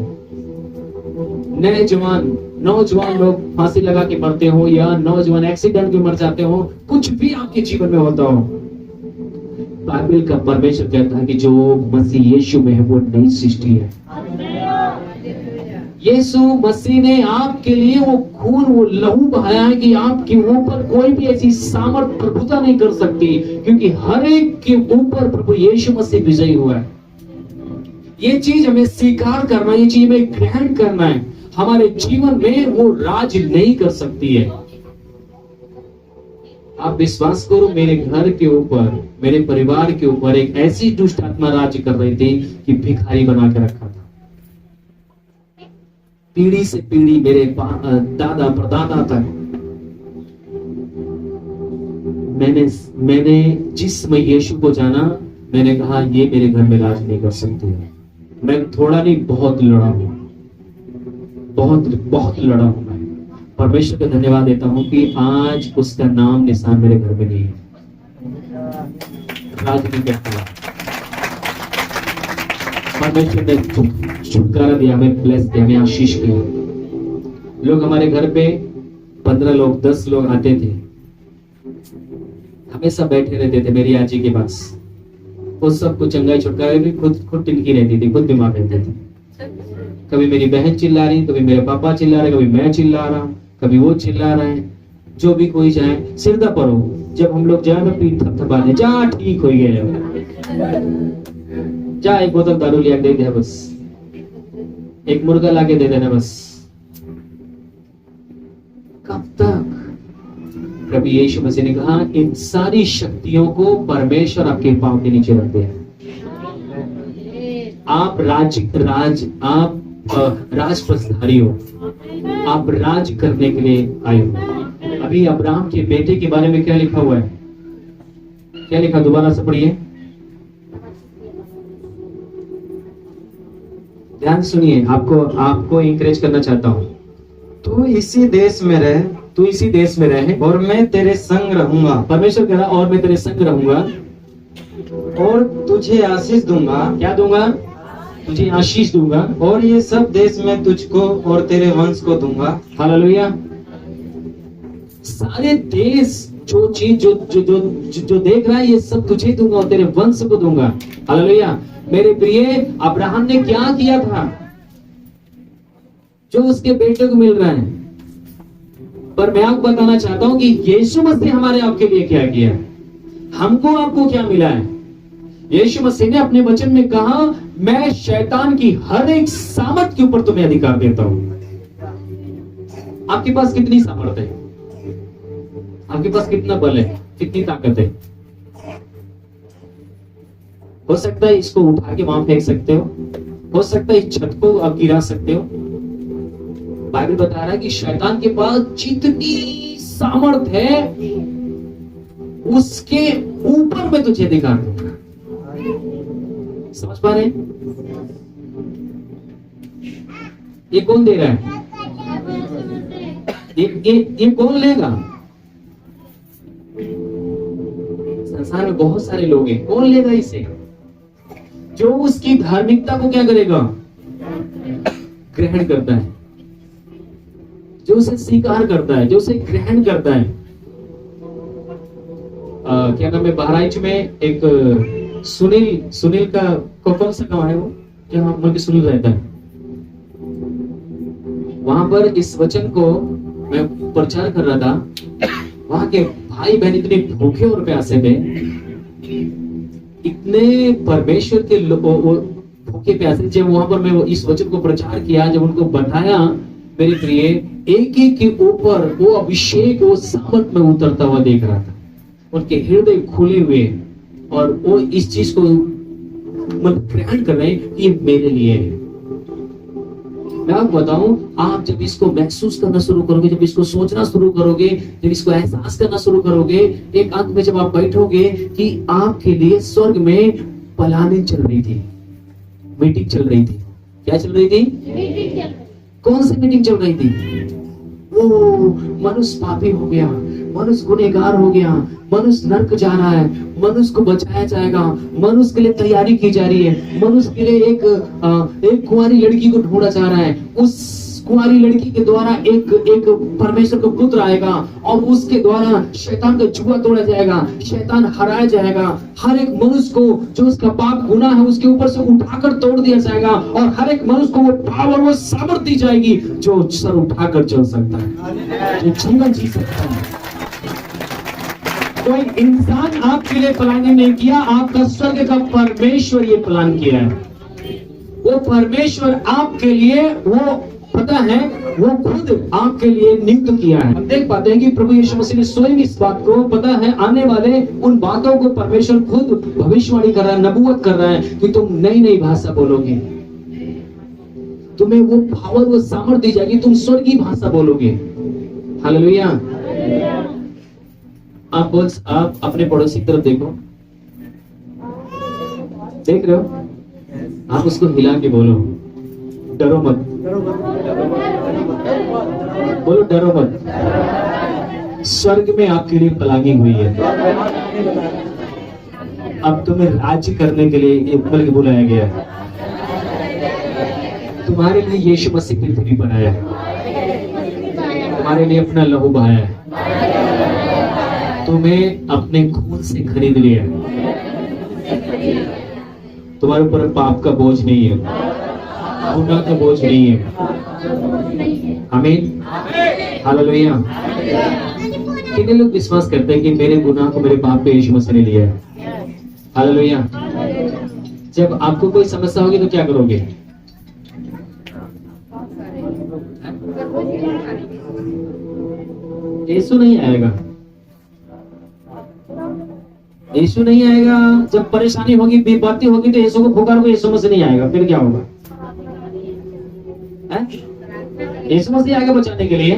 नौजवान लोग फांसी लगा के मरते हो या नौजवान एक्सीडेंट में मर जाते हो, कुछ भी आपके जीवन में होता हो, बाइबल का परमेश्वर कहता है कि जो मसीह यीशु में है वो नई सृष्टि है। यीशु मसीह ने आपके लिए वो खून, वो लहू बहाया है कि आपके ऊपर कोई भी ऐसी सामर्थ प्रभुता नहीं कर सकती, क्योंकि हर एक के ऊपर प्रभु यीशु मसीह विजयी हुआ है। ये चीज हमें स्वीकार करना, ये चीज हमें ग्रहण करना है। हमारे जीवन में वो राज नहीं कर सकती है। आप विश्वास करो, मेरे घर के ऊपर, मेरे परिवार के ऊपर एक ऐसी दुष्ट आत्मा राज्य कर रही थी कि भिखारी बना के रखा था। पीढ़ी से पीढ़ी मेरे दादा परदादा तक मैंने जिस समय यीशु को जाना, मैंने कहा ये मेरे घर में राज नहीं कर सकती है। मैं थोड़ा नहीं, बहुत लड़ा हूं, बहुत लड़ा हूं। मैं परमेश्वर का धन्यवाद देता हूं कि आज उसका नाम निशान मेरे घर में नहीं है, राज नहीं करता। परमेश्वर ने छुटकारा दिया, हमें ब्लेस दिया, हमें आशीष किया। लोग हमारे घर पे 15 लोग 10 लोग आते थे, हमेशा बैठे रहते थे मेरी आजी के पास। वो सबको चंगाई छुटकारा भी खुद टिनकी रहती थी, खुद बीमार रहते थे। कभी मेरी बहन चिल्ला रही, कभी मेरे पापा चिल्ला रहे, कभी मैं चिल्ला रहा, कभी वो चिल्ला रहे हैं। जो भी कोई जाए, सिरदा परो, जब हम लोग जाए ना पीठ थपथपा दे, जा ठीक हो गया, जा एक बोतल दारू लिया दे दे, बस एक मुर्गा लाके दे देना बस। कब तक? प्रभु यीशु मसीह ने कहा इन सारी शक्तियों को परमेश्वर आपके पांव के नीचे रखते हैं। आप राजपथधारी हो, आप राज करने के लिए आए हो। अभी अब्राहम के बेटे के बारे में क्या लिखा हुआ है? क्या लिखा, दोबारा से पढ़िए, ध्यान सुनिए, आपको इंकरेज करना चाहता हूं। तू इसी देश में रह, तू इसी देश में रहे और मैं तेरे संग रहूंगा। परमेश्वर कह रहा और मैं तेरे संग रहूंगा और तुझे आशीष दूंगा। क्या दूंगा? तुझे आशीष दूंगा। और ये सब देश मैं तुझको और तेरे वंश को दूंगा। हालेलुया। सारे देश, जो चीज जो देख रहा है, ये सब तुझे दूंगा और तेरे वंश को दूंगा। हालेलुया। मेरे प्रिय, अब्राहम ने क्या किया था जो उसके बेटे को मिल रहा है? पर मैं आपको बताना चाहता हूं कि यीशु मसीह हमारे आपके लिए क्या किया है, हमको आपको क्या मिला है। यीशु मसीह ने अपने वचन में कहा, मैं शैतान की हर एक सामर्थ के ऊपर तुम्हें अधिकार देता हूं। आपके पास कितनी सामर्थ है? आपके पास कितना बल है, कितनी ताकत है? हो सकता है इसको उठा के वहां फेंक सकते हो सकता है इस छत को आप गिरा सकते हो। बाइबल बता रहा है कि शैतान के पास जितनी सामर्थ है उसके ऊपर मैं तुझे अधिकार दूंगा। समझ पा रहे? ये कौन दे रहा है? ये कौन लेगा? संसार में बहुत सारे लोग हैं, कौन लेगा इसे? जो उसकी धार्मिकता को क्या करेगा? ग्रहण करता है, जो उसे स्वीकार करता है, जो उसे ग्रहण करता है। क्या नाम है, बहराइच में एक सुनील का कौन सा गांव है वो, क्या मुझे सुनील रहता है, वहां पर इस वचन को मैं प्रचार कर रहा था। वहां के भाई बहन इतने भूखे और प्यासे थे, इतने परमेश्वर के भूखे प्यासे। जब वहां पर मैं इस वचन को प्रचार किया, जब उनको बताया, मेरे प्रिय, एक एक के ऊपर वो अभिषेक, वो सामर्थ में उतरता हुआ देख रहा था। उनके हृदय खुले हुए और वो इस चीज को ग्रहण कर रहे हैं कि ये मेरे लिए है। मैं आपको बताऊं, आप जब इसको महसूस करना शुरू करोगे, जब इसको सोचना शुरू करोगे, जब इसको एहसास करना शुरू करोगे, एक अंत में जब आप बैठोगे कि आपके लिए स्वर्ग में प्लानिंग चल रही थी, मीटिंग चल रही थी। क्या चल रही थी? कौन सी मीटिंग चल रही थी? वो मनुष्य पापी हो गया, मनुष्य गुनहगार हो गया, मनुष्य नरक जा रहा है, मनुष्य को बचाया जाएगा, मनुष्य के लिए तैयारी की जा रही है, मनुष्य के लिए एक कुंवारी लड़की को ढूंढा जा रहा है, उस कुंवारी लड़की के द्वारा एक परमेश्वर का पुत्र आएगा और उसके द्वारा शैतान का जुआ तोड़ा जाएगा, शैतान हराया जाएगा, हर एक मनुष्य को जो उसका पाप गुनाह है उसके ऊपर से उठाकर तोड़ दिया जाएगा और हर एक मनुष्य को वो पावर, वो सामर्थ दी जाएगी जो सर उठाकर चल सकता है, जो जीवन जी सकता है। कोई इंसान आपके लिए प्लानिंग नहीं किया, आपका स्वर्ग का परमेश्वर ये प्लान किया है। वो परमेश्वर आपके लिए, वो पता है, वो खुद आपके लिए नियुक्त किया है। हम देख पाते हैं कि प्रभु यीशु मसीह ने स्वयं इस बात को, पता है, आने वाले उन बातों को परमेश्वर खुद भविष्यवाणी कर रहा है, नबूवत कर रहा है कि तुम नई नई भाषा बोलोगे, तुम्हें वो पावर, वो सामर्थ दी जाएगी, तुम स्वर्गीय भाषा बोलोगे। हालेलुया। आप अपने पड़ोसी की तरफ देखो, देख रहे हो? आप उसको हिला के बोलो, डरो मत, बोलो डरो मत, स्वर्ग में आपके लिए प्लानिंग हुई है। अब तुम्हें राज्य करने के लिए बल्कि बुलाया गया है। तुम्हारे लिए यीशु मसीह पृथ्वी बनाया है, तुम्हारे लिए अपना लहू बहाया है, तुम्हें अपने खून से खरीद लिया है। तुम्हारे ऊपर पाप का बोझ नहीं है, गुनाह का बोझ नहीं है। आमीन, हालेलुया। कितने लोग विश्वास करते हैं कि मेरे गुनाह को, मेरे पाप को यीशु मसीह ने लिया है? हालेलुया। जब आपको कोई समस्या होगी तो क्या करोगे? यीशु नहीं आएगा, यीशु नहीं आएगा। जब परेशानी होगी, विपत्ति होगी तो यीशु को पुकारोगे, यीशु मसीह नहीं आएगा, फिर क्या होगा? यीशु मसीह आएगा बचाने के लिए।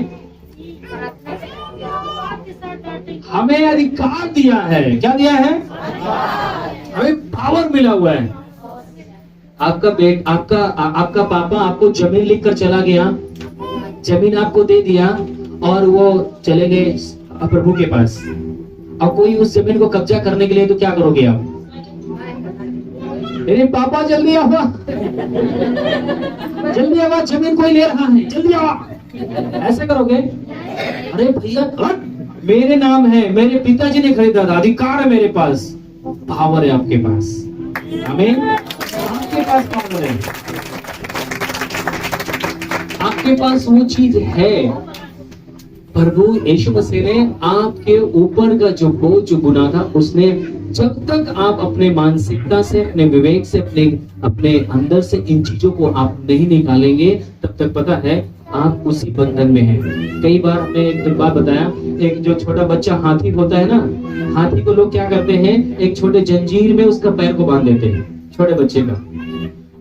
हमें अधिकार दिया है। क्या दिया है? हमें पावर मिला हुआ है। आपका पापा आपको जमीन लिखकर चला गया, जमीन आपको दे दिया और वो चले गए प्रभु के पास। अब कोई उस जमीन को कब्जा करने के लिए, तो क्या करोगे आप? मेरे पापा जल्दी आओ, जल्दी आओ, जमीन कोई ले रहा है, जल्दी आओ, ऐसे करोगे? अरे भैया मेरे नाम है, मेरे पिताजी ने खरीदा था, अधिकार है मेरे पास, पावर है आपके पास। आमीन। आपके पास पावर है, आपके पास वो चीज है। प्रभु यीशु मसीह ने आपके ऊपर का जो बोझ, जो गुनाह था, उसने, जब तक आप अपने मानसिकता से, अपने विवेक से, अपने अंदर से इन चीजों को आप नहीं निकालेंगे, तब तक पता है आप उसी बंधन में हैं। कई बार हमने एक बात बताया, एक जो छोटा बच्चा हाथी होता है ना, हाथी को लोग क्या करते हैं, एक छोटे जंजीर में उसका पैर को बांध देते हैं, छोटे बच्चे का,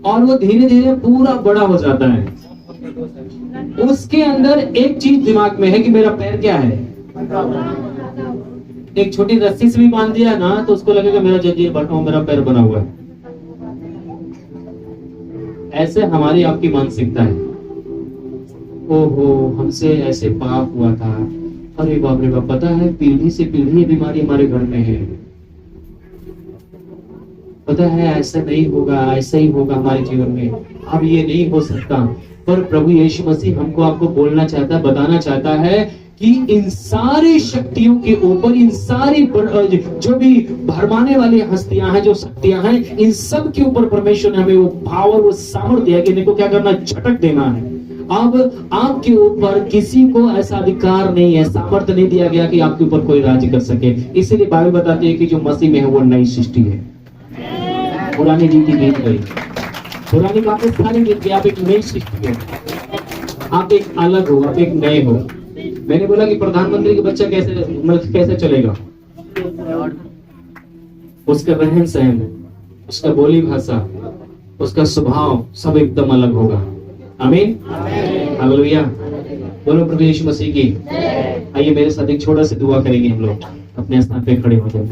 और वो धीरे धीरे पूरा बड़ा हो जाता है। उसके अंदर एक चीज दिमाग में है कि मेरा पैर क्या है। एक छोटी रस्सी से भी बांध दिया ना, तो उसको लगेगा मेरा जंजीर बना, मेरा पैर बना हुआ है। ऐसे हमारी आपकी मानसिकता है। ओहो, हमसे ऐसे पाप हुआ था, अरे बाप रे बाप, पता है पीढ़ी से पीढ़ी ये बीमारी हमारे घर में है, पता है ऐसा नहीं होगा, ऐसा ही होगा हमारे जीवन में, अब ये नहीं हो सकता। पर प्रभु यीशु मसीह हमको, आपको बोलना चाहता है, बताना चाहता है कि इन सारी शक्तियों के ऊपर, इन सारी जो भी भरमाने वाली हस्तियां हैं, जो शक्तियां हैं, इन सब के ऊपर परमेश्वर ने हमें वो पावर, वो सामर्थ दिया कि इनको क्या करना, झटक देना है। अब आपके ऊपर किसी को ऐसा अधिकार नहीं है, सामर्थ्य नहीं दिया गया कि आपके ऊपर कोई राज्य कर सके। इसीलिए बाइबल बताती है कि जो मसीह में है वो नई सृष्टि है, पुरानी रीति बीत गई, पुरानी बातें सारी बीत गई, आप एक नई सृष्टि हो, आप एक अलग हो, आप एक नए हो। मैंने बोला कि प्रधानमंत्री का बच्चा कैसे चलेगा, उसका रहन सहन, उसका बोली भाषा, उसका स्वभाव सब एकदम अलग होगा। आमीन, हालेलुया। बोलो प्रभु यीशु मसीह की। आइए मेरे साथ एक छोटा सा दुआ करेंगे हम लोग, अपने स्थान पे खड़े हो जाए।